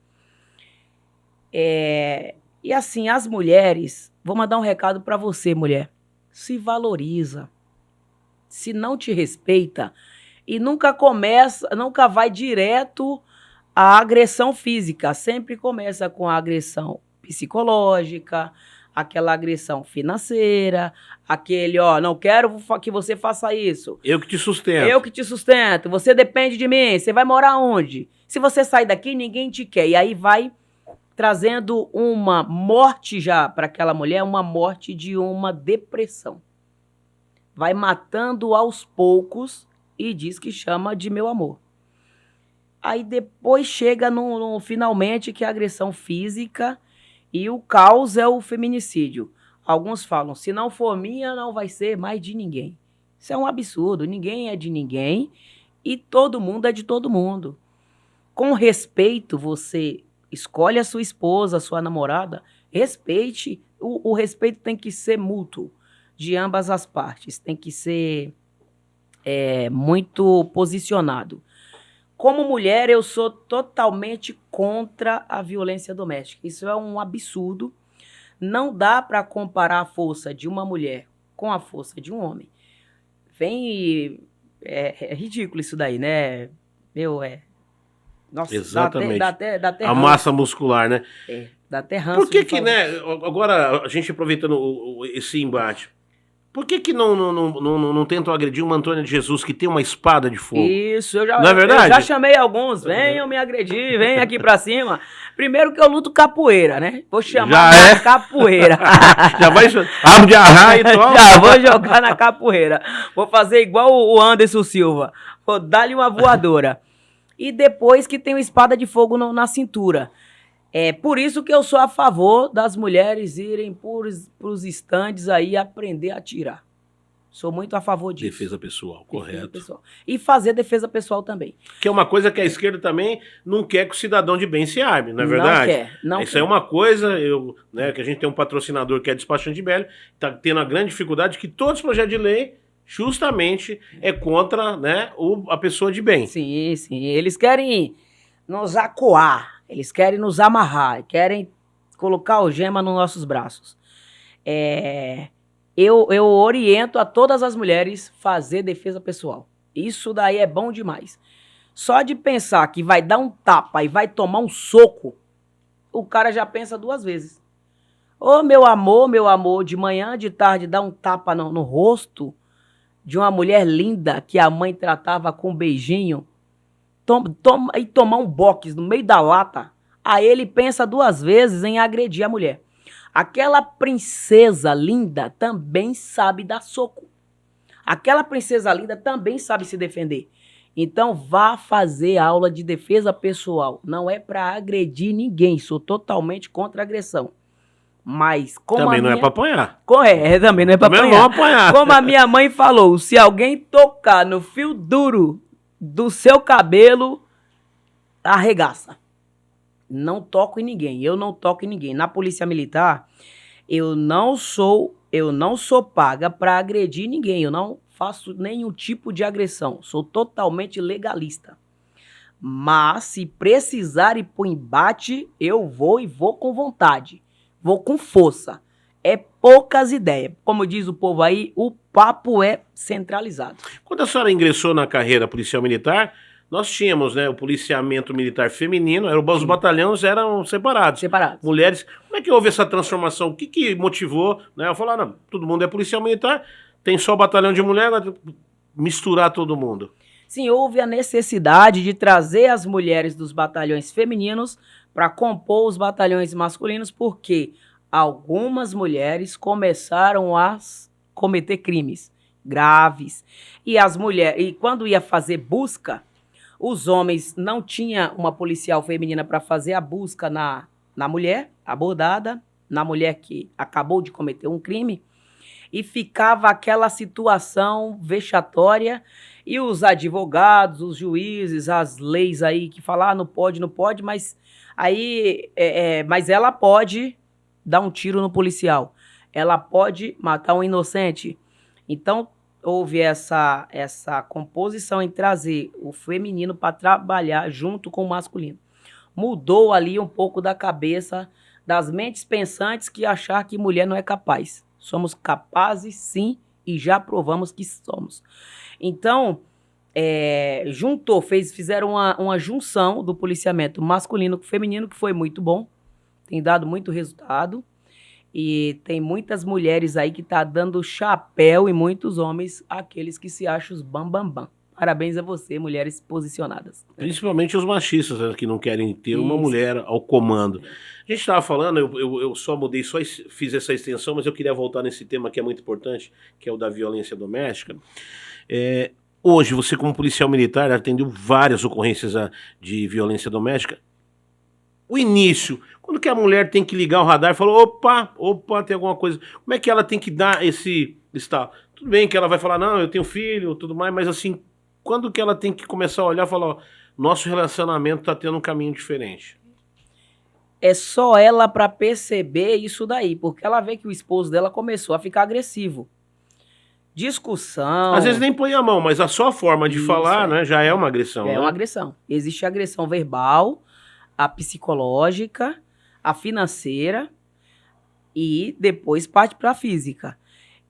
E assim, as mulheres, vou mandar um recado para você, mulher. Se valoriza. Se não te respeita e nunca vai direto à agressão física. Sempre começa com a agressão psicológica, aquela agressão financeira, aquele, não quero que você faça isso. Eu que te sustento. Eu que te sustento. Você depende de mim. Você vai morar onde? Se você sair daqui, ninguém te quer. E aí vai trazendo uma morte já para aquela mulher, uma morte de uma depressão. Vai matando aos poucos e diz que chama de meu amor. Aí depois chega no finalmente que é a agressão física e o caos é o feminicídio. Alguns falam, se não for minha, não vai ser mais de ninguém. Isso é um absurdo, ninguém é de ninguém e todo mundo é de todo mundo. Com respeito, você escolhe a sua esposa, a sua namorada, respeite, o respeito tem que ser mútuo. De ambas as partes, tem que ser muito posicionado. Como mulher, eu sou totalmente contra a violência doméstica. Isso é um absurdo. Não dá para comparar a força de uma mulher com a força de um homem. É ridículo isso daí, né? Nossa, exatamente. Dá até a massa muscular, né? Dá até ranço. Por que, né? Agora, a gente aproveitando esse embate, por que não tentam agredir uma Antônia de Jesus que tem uma espada de fogo? Isso, não é verdade? Eu já chamei alguns, venham me agredir, vem aqui pra cima. Primeiro que eu luto capoeira, né? Vou chamar de capoeira. Já vai rabo de arraia e toma. Já vou jogar na capoeira. Vou fazer igual o Anderson Silva. Vou dar-lhe uma voadora. E depois que tem uma espada de fogo na cintura. É por isso que eu sou a favor das mulheres irem pros estandes aí aprender a atirar. Sou muito a favor disso. Defesa pessoal, correto. Pessoal. E fazer defesa pessoal também. Que é uma coisa que a esquerda também não quer que o cidadão de bem se arme, não é verdade? Não quer. Não Isso quer. é uma coisa, que a gente tem um patrocinador que é Despachante Belli, está tendo a grande dificuldade que todos os projetos de lei justamente é contra, né, a pessoa de bem. Sim, sim. Eles querem nos acuar. Eles querem nos amarrar, querem colocar algema nos nossos braços. Eu oriento a todas as mulheres fazer defesa pessoal. Isso daí é bom demais. Só de pensar que vai dar um tapa e vai tomar um soco, o cara já pensa duas vezes. Ô, meu amor, de manhã, de tarde, dá um tapa no rosto de uma mulher linda que a mãe tratava com um beijinho, e tomar um box no meio da lata, aí ele pensa duas vezes em agredir a mulher. Aquela princesa linda também sabe dar soco. Aquela princesa linda também sabe se defender. Então vá fazer aula de defesa pessoal. Não é para agredir ninguém, sou totalmente contra a agressão. Mas como também não é para apanhar. Também não é para apanhar. Como a minha mãe falou, se alguém tocar no fio duro do seu cabelo, arregaça. Não toco em ninguém, eu não toco em ninguém. Na Polícia Militar, eu não sou paga para agredir ninguém, eu não faço nenhum tipo de agressão, sou totalmente legalista. Mas se precisar ir pro embate, eu vou e vou com vontade, vou com força. É poucas ideias. Como diz o povo aí, o papo é centralizado. Quando a senhora ingressou na carreira policial militar, nós tínhamos, né, o policiamento militar feminino, os batalhões eram separados. Separados. Mulheres. Como é que houve essa transformação? O que que motivou, né? Eu falar, não, todo mundo é policial militar, tem só o batalhão de mulher, agora misturar todo mundo. Sim, houve a necessidade de trazer as mulheres dos batalhões femininos para compor os batalhões masculinos, porque algumas mulheres começaram a cometer crimes graves. E as mulheres, e quando ia fazer busca, os homens não tinham uma policial feminina para fazer a busca na mulher abordada, na mulher que acabou de cometer um crime, e ficava aquela situação vexatória, e os advogados, os juízes, as leis aí que falam, não pode, mas aí, mas ela pode dar um tiro no policial, ela pode matar um inocente. Então, houve essa composição em trazer o feminino para trabalhar junto com o masculino. Mudou ali um pouco da cabeça das mentes pensantes que achar que mulher não é capaz. Somos capazes, sim, e já provamos que somos. Então, fizeram uma junção do policiamento masculino com feminino, que foi muito bom, tem dado muito resultado. E tem muitas mulheres aí que tá dando chapéu e muitos homens, aqueles que se acham os bambambam. Parabéns a você, mulheres posicionadas. Principalmente os machistas, né, que não querem ter uma mulher ao comando. A gente estava falando, eu só mudei, só fiz essa extensão, mas eu queria voltar nesse tema que é muito importante, que é o da violência doméstica. Hoje, você como policial militar atendeu várias ocorrências de violência doméstica. O início, quando que a mulher tem que ligar o radar e falar, opa, tem alguma coisa. Como é que ela tem que dar esse estalo? Tudo bem que ela vai falar, não, eu tenho filho, tudo mais, mas assim, quando que ela tem que começar a olhar e falar, ó, nosso relacionamento tá tendo um caminho diferente? É só ela para perceber isso daí, porque ela vê que o esposo dela começou a ficar agressivo. Discussão. Às vezes nem põe a mão, mas a só forma de falar, né, já é uma agressão. É, né? Uma agressão. Existe a agressão verbal, a psicológica, a financeira e depois parte para a física.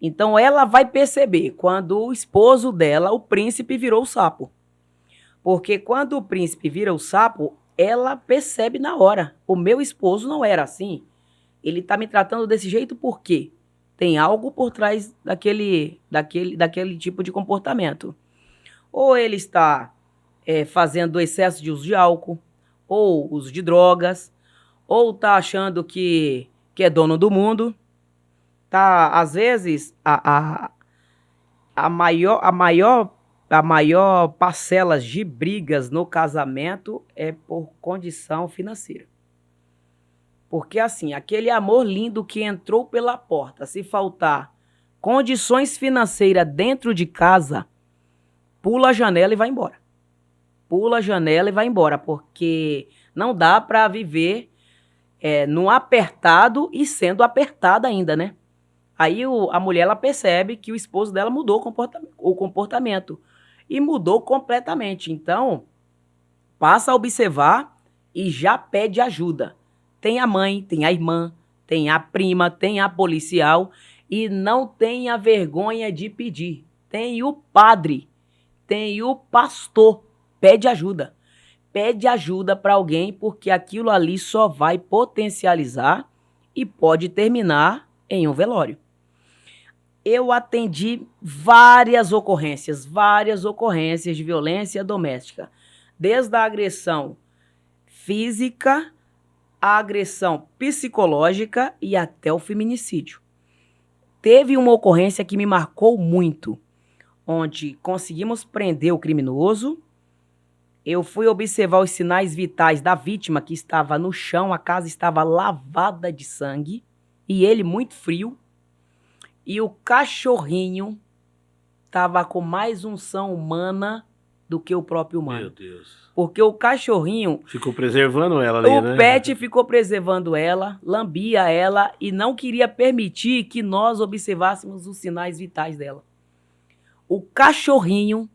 Então ela vai perceber quando o esposo dela, o príncipe, virou o sapo. Porque quando o príncipe vira o sapo, ela percebe na hora. O meu esposo não era assim. Ele está me tratando desse jeito por quê? Tem algo por trás daquele tipo de comportamento. Ou ele está fazendo excesso de uso de álcool, ou uso de drogas, ou está achando que é dono do mundo. Tá, às vezes, a maior parcela de brigas no casamento é por condição financeira. Porque assim, aquele amor lindo que entrou pela porta, se faltar condições financeiras dentro de casa, pula a janela e vai embora. Pula a janela e vai embora, porque não dá para viver no apertado e sendo apertada ainda, né? Aí a mulher ela percebe que o esposo dela mudou o comportamento. E mudou completamente. Então, passa a observar e já pede ajuda. Tem a mãe, tem a irmã, tem a prima, tem a policial. E não tenha vergonha de pedir. Tem o padre, tem o pastor. Pede ajuda. Pede ajuda para alguém, porque aquilo ali só vai potencializar e pode terminar em um velório. Eu atendi várias ocorrências de violência doméstica, desde a agressão física, a agressão psicológica e até o feminicídio. Teve uma ocorrência que me marcou muito, onde conseguimos prender o criminoso. Eu fui observar os sinais vitais da vítima, que estava no chão, a casa estava lavada de sangue, e ele muito frio. E o cachorrinho estava com mais unção humana do que o próprio humano. Meu Deus. Porque o cachorrinho... Ficou preservando ela ali, né? O pet ficou preservando ela, lambia ela e não queria permitir que nós observássemos os sinais vitais dela. O cachorrinho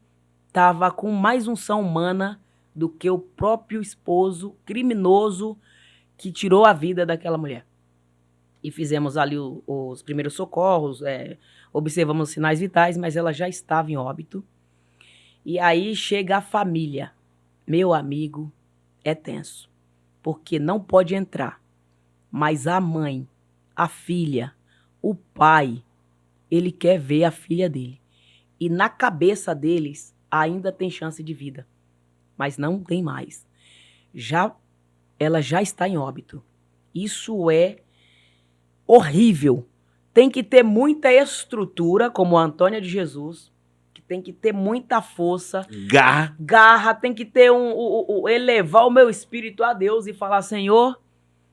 estava com mais unção humana do que o próprio esposo criminoso que tirou a vida daquela mulher. e fizemos ali os primeiros socorros, observamos sinais vitais, mas ela já estava em óbito. E aí chega a família. Meu amigo, é tenso, porque não pode entrar, mas a mãe, a filha, o pai, ele quer ver a filha dele. E na cabeça deles ainda tem chance de vida, mas não tem mais. Ela já está em óbito. Isso é horrível. Tem que ter muita estrutura, como a Antônia de Jesus, que tem que ter muita força. Garra, tem que ter elevar o meu espírito a Deus e falar, Senhor,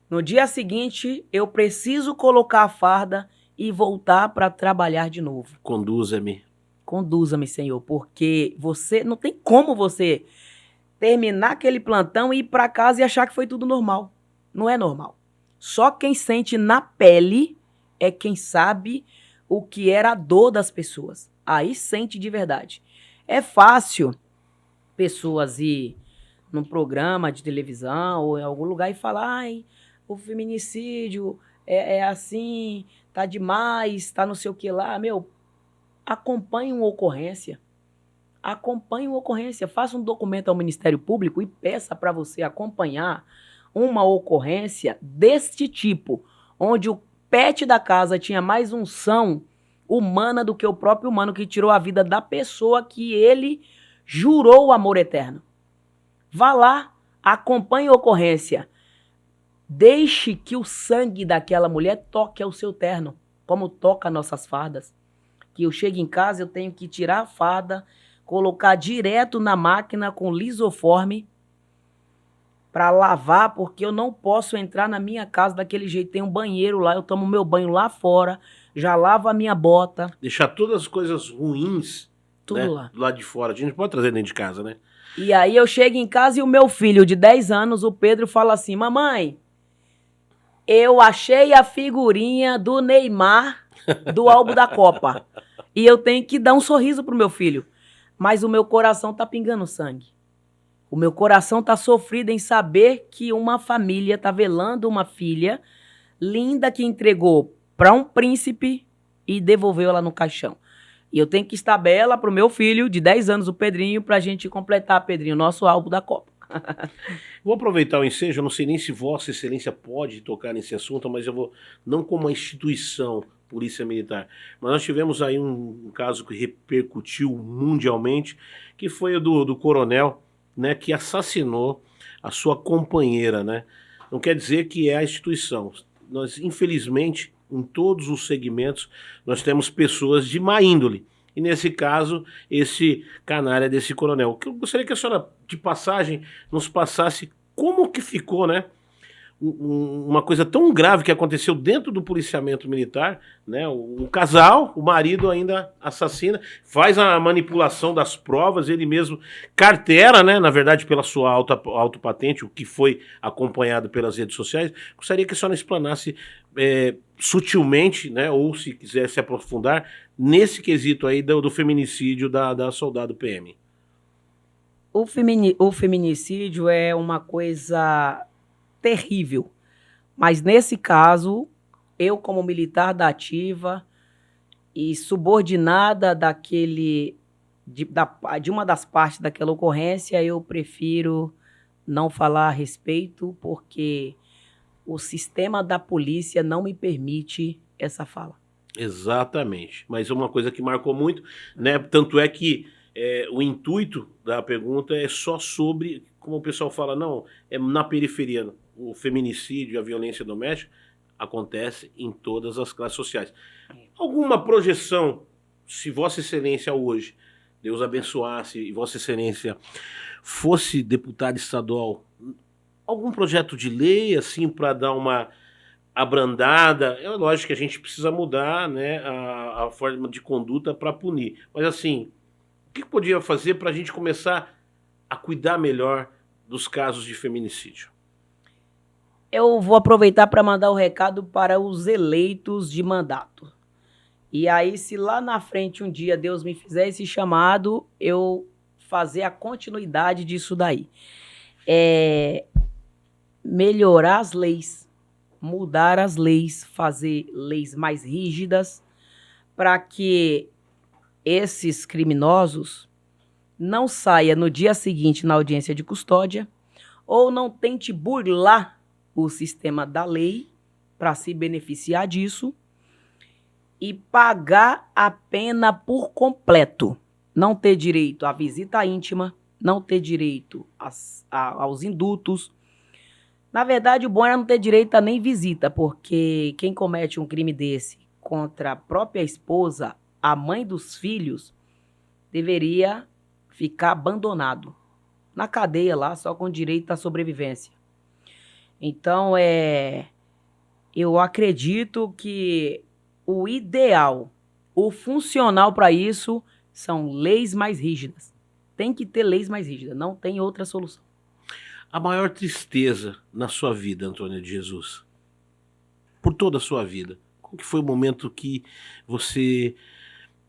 no dia seguinte eu preciso colocar a farda e voltar para trabalhar de novo. Conduza-me. Conduza-me, Senhor, porque não tem como você terminar aquele plantão e ir para casa e achar que foi tudo normal. Não é normal. Só quem sente na pele é quem sabe o que era a dor das pessoas. Aí sente de verdade. É fácil pessoas ir num programa de televisão ou em algum lugar e falar, ai, o feminicídio é assim, tá demais, tá não sei o que lá. Meu, acompanhe uma ocorrência. Faça um documento ao Ministério Público e peça para você acompanhar uma ocorrência deste tipo, onde o pet da casa tinha mais unção humana do que o próprio humano que tirou a vida da pessoa que ele jurou o amor eterno. Vá lá, acompanhe a ocorrência. Deixe que o sangue daquela mulher toque ao seu terno, como toca nossas fardas. Que eu chego em casa, eu tenho que tirar a farda, colocar direto na máquina com lisoforme para lavar, porque eu não posso entrar na minha casa daquele jeito. Tem um banheiro lá, eu tomo meu banho lá fora, já lavo a minha bota. Deixar todas as coisas ruins, tudo, né, lá. Do lado de fora. A gente pode trazer dentro de casa, né? E aí eu chego em casa e o meu filho de 10 anos, o Pedro, fala assim, mamãe, eu achei a figurinha do Neymar do álbum da Copa. E eu tenho que dar um sorriso pro meu filho. Mas o meu coração tá pingando sangue. O meu coração tá sofrido em saber que uma família tá velando uma filha linda que entregou para um príncipe e devolveu ela no caixão. E eu tenho que estar bela pro meu filho de 10 anos, o Pedrinho, pra gente completar, Pedrinho, nosso álbum da Copa. Vou aproveitar o ensejo, eu não sei nem se Vossa Excelência pode tocar nesse assunto, mas eu vou, não como uma instituição, Polícia Militar, mas nós tivemos aí um caso que repercutiu mundialmente, que foi o do coronel, né, que assassinou a sua companheira, né? Não quer dizer que é a instituição. Nós, infelizmente, em todos os segmentos, nós temos pessoas de má índole. E nesse caso, esse canalha desse coronel. Eu gostaria que a senhora, de passagem, nos passasse como que ficou, né? Uma coisa tão grave que aconteceu dentro do policiamento militar, né? O casal, o marido ainda assassina, faz a manipulação das provas, ele mesmo carteira, né? Na verdade, pela sua autopatente, o que foi acompanhado pelas redes sociais. Gostaria que a senhora explanasse sutilmente, né? Ou se quiser se aprofundar, nesse quesito aí do feminicídio da soldado PM. O feminicídio é uma coisa terrível, mas nesse caso, eu como militar da ativa e subordinada de uma das partes daquela ocorrência, eu prefiro não falar a respeito, porque o sistema da polícia não me permite essa fala. Exatamente, mas uma coisa que marcou muito, né? Tanto é que o intuito da pergunta é só sobre, como o pessoal fala, não, é na periferia. O feminicídio e a violência doméstica acontece em todas as classes sociais. Alguma projeção, se Vossa Excelência hoje, Deus abençoasse, e Vossa Excelência fosse deputado estadual, algum projeto de lei, assim, para dar uma abrandada? É lógico que a gente precisa mudar, né, a forma de conduta para punir. Mas, assim, o que podia fazer para a gente começar a cuidar melhor dos casos de feminicídio? Eu vou aproveitar para mandar o recado para os eleitos de mandato. E aí, se lá na frente um dia Deus me fizer esse chamado, eu fazer a continuidade disso daí. Melhorar as leis. mudar as leis, fazer leis mais rígidas, para que esses criminosos não saiam no dia seguinte na audiência de custódia ou não tente burlar o sistema da lei para se beneficiar disso e pagar a pena por completo. Não ter direito à visita íntima, não ter direito aos indultos. Na verdade, o bom era não ter direito a nem visita, porque quem comete um crime desse contra a própria esposa, a mãe dos filhos, deveria ficar abandonado na cadeia lá, só com direito à sobrevivência. Então, eu acredito que o ideal, o funcional para isso, são leis mais rígidas. Tem que ter leis mais rígidas, não tem outra solução. A maior tristeza na sua vida, Antônia de Jesus, por toda a sua vida, qual que foi o momento que você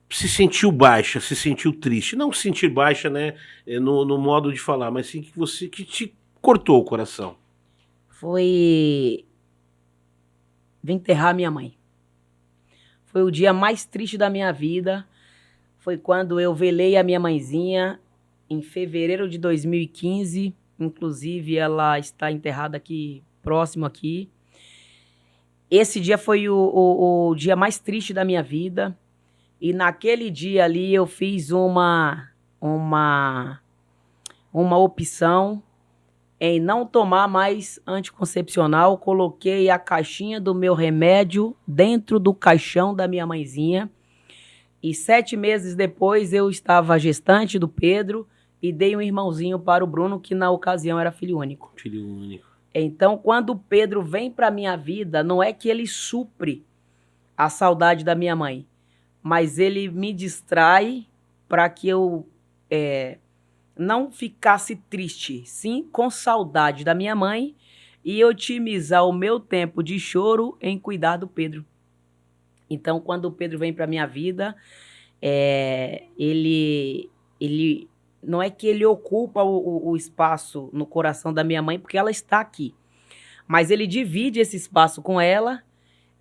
se sentiu baixa, se sentiu triste? Não se sentir baixa, né, no modo de falar, mas sim que te cortou o coração. Foi vir enterrar minha mãe. Foi o dia mais triste da minha vida. Foi quando eu velei a minha mãezinha em fevereiro de 2015. Inclusive, ela está enterrada aqui, próximo aqui. Esse dia foi o dia mais triste da minha vida. E naquele dia ali eu fiz uma opção em não tomar mais anticoncepcional. Coloquei a caixinha do meu remédio dentro do caixão da minha mãezinha. E 7 meses depois eu estava gestante do Pedro e dei um irmãozinho para o Bruno, que na ocasião era filho único. Filho único. Então, quando o Pedro vem para minha vida, não é que ele supre a saudade da minha mãe, mas ele me distrai para que eu não ficasse triste, sim com saudade da minha mãe e otimizar o meu tempo de choro em cuidar do Pedro. Então, quando o Pedro vem para minha vida, ele não é que ele ocupa o espaço no coração da minha mãe, porque ela está aqui, mas ele divide esse espaço com ela.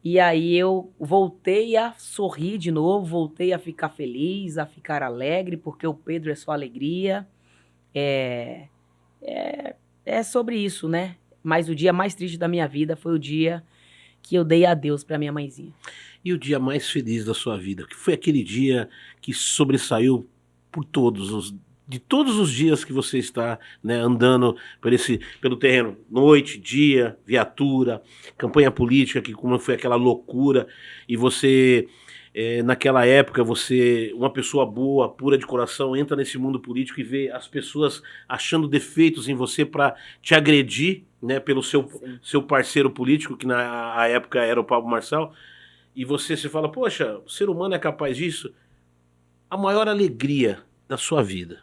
E aí eu voltei a sorrir de novo, voltei a ficar feliz, a ficar alegre, porque o Pedro é só alegria. É sobre isso, né? Mas o dia mais triste da minha vida foi o dia que eu dei adeus para minha mãezinha. E o dia mais feliz da sua vida? Que foi aquele dia que sobressaiu de todos os dias que você está, né, andando pelo terreno, noite, dia, viatura, campanha política, que como foi aquela loucura, e você, naquela época, uma pessoa boa, pura de coração, entra nesse mundo político e vê as pessoas achando defeitos em você para te agredir, né, pelo seu parceiro político, que na época era o Pablo Marçal, e você se fala, poxa, o ser humano é capaz disso? A maior alegria da sua vida?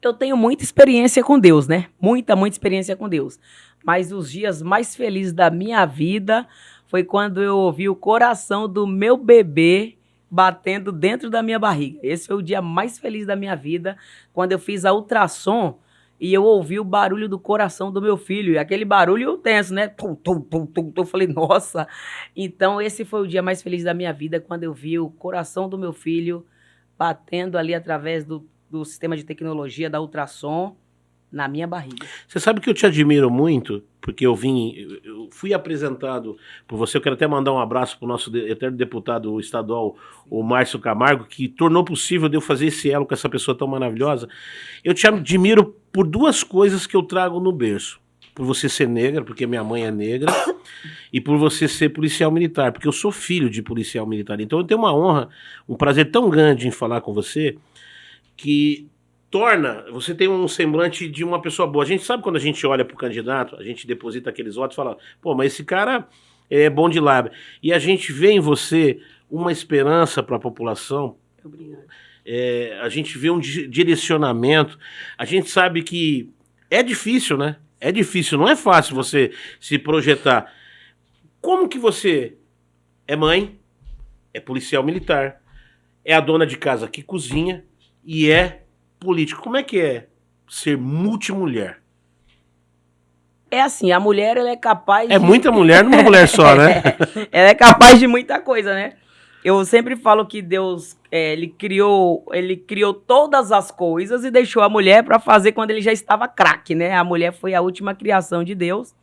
Eu tenho muita experiência com Deus, né? Muita experiência com Deus. Mas os dias mais felizes da minha vida foi quando eu ouvi o coração do meu bebê batendo dentro da minha barriga. Esse foi o dia mais feliz da minha vida, quando eu fiz a ultrassom e eu ouvi o barulho do coração do meu filho. E aquele barulho eu tenso, né? Tum, tum, tum, tum, tum. Eu falei, nossa. Então esse foi o dia mais feliz da minha vida, quando eu vi o coração do meu filho batendo ali através do sistema de tecnologia da ultrassom na minha barriga. Você sabe que eu te admiro muito, porque eu fui apresentado por você. Eu quero até mandar um abraço para o nosso eterno deputado estadual, o Márcio Camargo, que tornou possível de eu fazer esse elo com essa pessoa tão maravilhosa. Eu te admiro por 2 coisas que eu trago no berço. Por você ser negra, porque minha mãe é negra, e por você ser policial militar, porque eu sou filho de policial militar. Então eu tenho uma honra, um prazer tão grande em falar com você, que você tem um semblante de uma pessoa boa. A gente sabe, quando a gente olha para o candidato, a gente deposita aqueles votos e fala, pô, mas esse cara é bom de lábia. E a gente vê em você uma esperança para a população. Obrigado. A gente vê um direcionamento. A gente sabe que é difícil, né? É difícil, não é fácil você se projetar. Como que você é mãe, é policial militar, é a dona de casa que cozinha, e é político? Como é que é ser multimulher? É assim, a mulher, ela é capaz É muita mulher numa mulher só, né? Ela é capaz de muita coisa, né? Eu sempre falo que Deus, ele criou todas as coisas e deixou a mulher para fazer quando ele já estava craque, né? A mulher foi a última criação de Deus.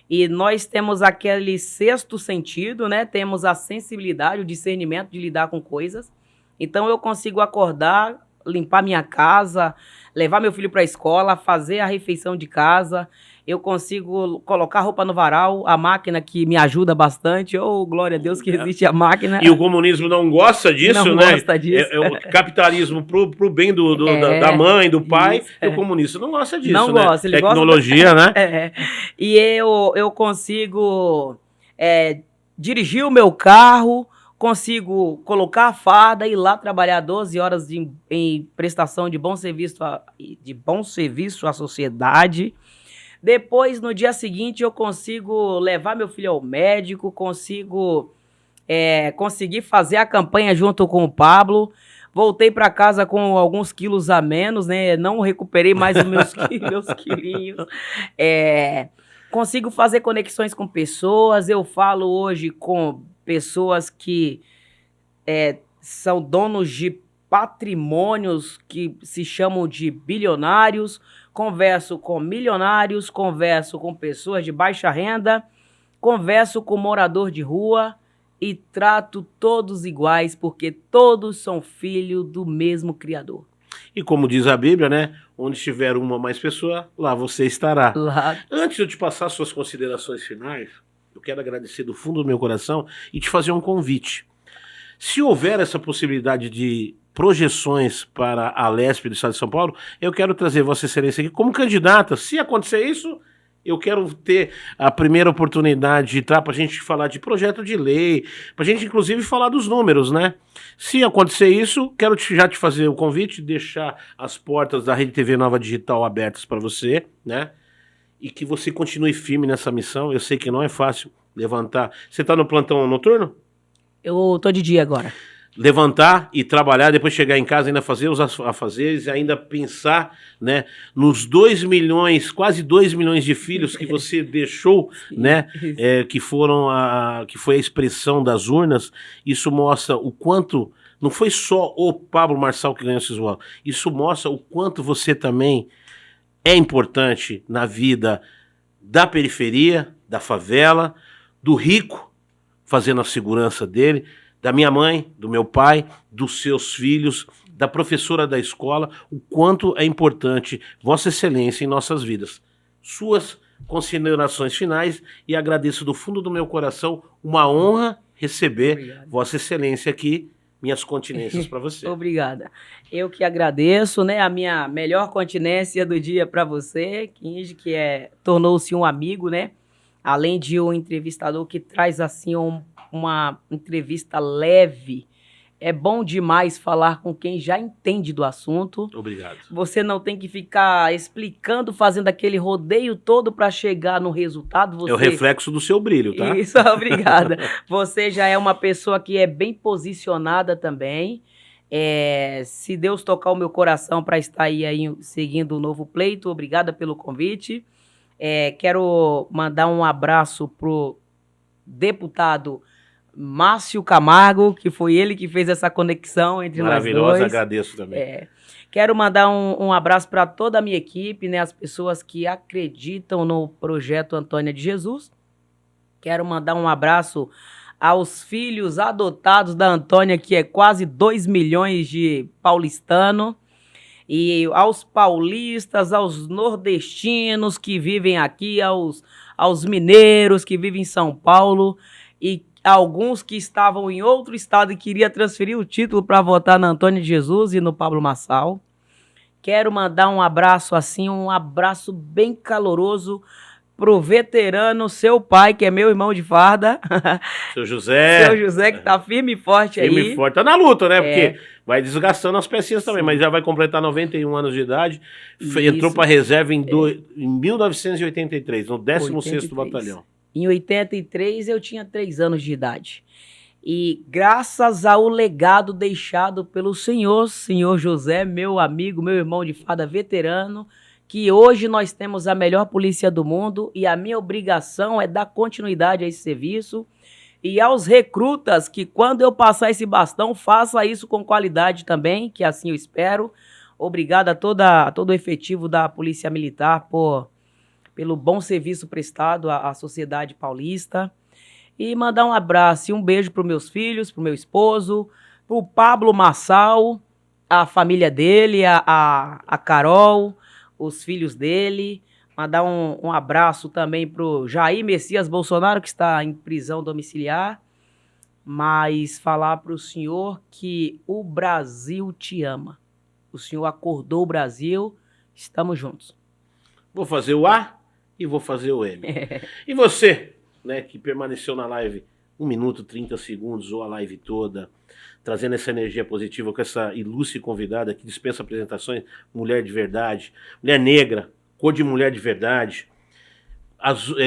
E nós temos aquele sexto sentido, né? Temos a sensibilidade, o discernimento de lidar com coisas. Então eu consigo acordar, limpar minha casa, levar meu filho para a escola, fazer a refeição de casa. Eu consigo colocar roupa no varal, a máquina que me ajuda bastante. Oh, glória a Deus que existe a máquina. E o comunismo não gosta disso, não né? Gosta disso. É o capitalismo pro bem da mãe, do pai, isso, e o comunista não gosta disso, não né? Gosta, ele Tecnologia, gosta né? E eu consigo dirigir o meu carro, consigo colocar a farda e ir lá trabalhar 12 horas em prestação de bom serviço à sociedade. Depois, no dia seguinte, eu consigo levar meu filho ao médico, conseguir fazer a campanha junto com o Pablo. Voltei para casa com alguns quilos a menos, né? Não recuperei mais os meus quilinhos. Consigo fazer conexões com pessoas. Eu falo hoje com pessoas que são donos de patrimônios que se chamam de bilionários. Converso com milionários, converso com pessoas de baixa renda, converso com morador de rua e trato todos iguais, porque todos são filhos do mesmo Criador. E como diz a Bíblia, né? Onde estiver uma mais pessoa, lá você estará. Lá. Antes de eu te passar suas considerações finais, eu quero agradecer do fundo do meu coração e te fazer um convite. Se houver essa possibilidade de projeções para a Lespe do Estado de São Paulo, eu quero trazer Vossa Excelência aqui como candidata. Se acontecer isso, eu quero ter a primeira oportunidade de entrar para a gente falar de projeto de lei, para a gente inclusive falar dos números, né? Se acontecer isso, quero já te fazer o convite, deixar as portas da Rede TV Nova Digital abertas para você, né? E que você continue firme nessa missão. Eu sei que não é fácil levantar. Você está no plantão noturno? Eu tô de dia agora. Levantar e trabalhar, depois chegar em casa, ainda fazer os afazeres, ainda pensar, né, nos 2 milhões, quase 2 milhões de filhos que você deixou, né, que foi a expressão das urnas. Isso mostra o quanto, não foi só o Pablo Marçal que ganhou esses votos, isso mostra o quanto você também é importante na vida da periferia, da favela, do rico, fazendo a segurança dele, da minha mãe, do meu pai, dos seus filhos, da professora da escola, o quanto é importante Vossa Excelência em nossas vidas. Suas considerações finais, e agradeço do fundo do meu coração, uma honra receber Obrigado. Vossa Excelência aqui, minhas continências para você. Obrigada. Eu que agradeço, né, a minha melhor continência do dia para você, Kinji, que tornou-se um amigo, né, além de um entrevistador que traz assim uma entrevista leve. É bom demais falar com quem já entende do assunto. Obrigado. Você não tem que ficar explicando, fazendo aquele rodeio todo para chegar no resultado. É o reflexo do seu brilho, tá? Isso, obrigada. Você já é uma pessoa que é bem posicionada também. Se Deus tocar o meu coração para estar aí seguindo o Novo Pleito, obrigada pelo convite. Quero mandar um abraço pro deputado Márcio Camargo, que foi ele que fez essa conexão entre nós dois. Maravilhosa, agradeço também. Quero mandar um abraço para toda a minha equipe, né, as pessoas que acreditam no projeto Antônia de Jesus. Quero mandar um abraço aos filhos adotados da Antônia, que é quase 2 milhões de paulistanos, e aos paulistas, aos nordestinos que vivem aqui, aos mineiros que vivem em São Paulo, e alguns que estavam em outro estado e queriam transferir o título para votar na Antônia de Jesus e no Pablo Marçal. Quero mandar um abraço assim, um abraço bem caloroso pro veterano, seu pai, que é meu irmão de farda. Seu José. Seu José, que tá firme e forte aí. Firme e forte. Tá na luta, né? Porque vai desgastando as pecinhas também, mas já vai completar 91 anos de idade. Entrou pra reserva em 1983, no 16º Batalhão. Em 83, eu tinha 3 anos de idade. E graças ao legado deixado pelo senhor José, meu amigo, meu irmão de farda veterano, que hoje nós temos a melhor polícia do mundo e a minha obrigação é dar continuidade a esse serviço. E aos recrutas que quando eu passar esse bastão, faça isso com qualidade também, que assim eu espero. Obrigado a todo o efetivo da Polícia Militar pelo bom serviço prestado à sociedade paulista. E mandar um abraço e um beijo para os meus filhos, para o meu esposo, para o Pablo Massal, a família dele, a Carol, os filhos dele. Mandar um abraço também para o Jair Messias Bolsonaro, que está em prisão domiciliar. Mas falar para o senhor que o Brasil te ama. O senhor acordou o Brasil, estamos juntos. Vou fazer o A e vou fazer o M. E você, né, que permaneceu na live 1 minuto, 30 segundos ou a live toda, trazendo essa energia positiva com essa ilustre convidada que dispensa apresentações, mulher de verdade, mulher negra, cor de mulher de verdade,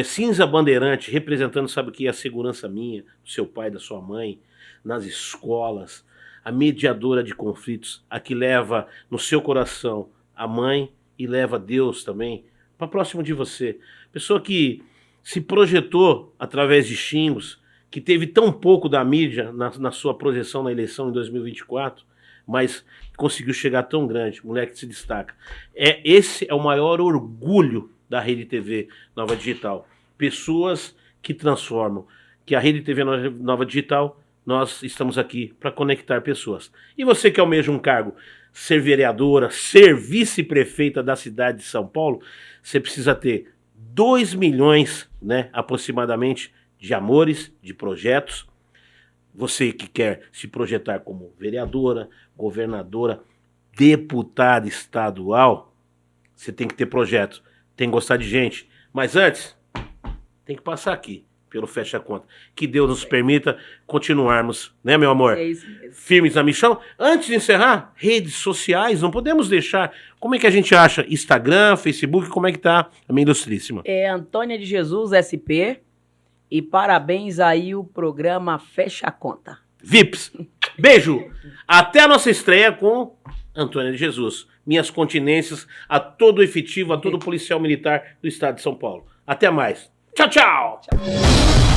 cinza bandeirante, representando, sabe o que é a segurança minha, do seu pai, da sua mãe, nas escolas, a mediadora de conflitos, a que leva no seu coração a mãe e leva Deus também para próximo de você. Pessoa que se projetou através de xingos, que teve tão pouco da mídia na sua projeção na eleição em 2024, mas conseguiu chegar tão grande, mulher que se destaca. Esse é o maior orgulho da Rede TV Nova Digital. Pessoas que transformam, que a Rede TV Nova Digital, nós estamos aqui para conectar pessoas. E você que almeja um cargo, ser vereadora, ser vice-prefeita da cidade de São Paulo, você precisa ter 2 milhões, né, aproximadamente, de amores, de projetos. Você que quer se projetar como vereadora, governadora, deputada estadual, você tem que ter projetos, tem que gostar de gente. Mas antes, tem que passar aqui pelo Fecha Conta. Que Deus nos permita continuarmos, né, meu amor? É isso mesmo. Firmes na missão. Antes de encerrar, redes sociais, não podemos deixar. Como é que a gente acha? Instagram, Facebook, como é que tá a minha ilustríssima? É Antônia de Jesus SP. E parabéns aí o programa Fecha a Conta. Vips, beijo. Até a nossa estreia com Antônia de Jesus. Minhas continências a todo efetivo, a todo policial militar do estado de São Paulo. Até mais. Tchau, tchau. Tchau.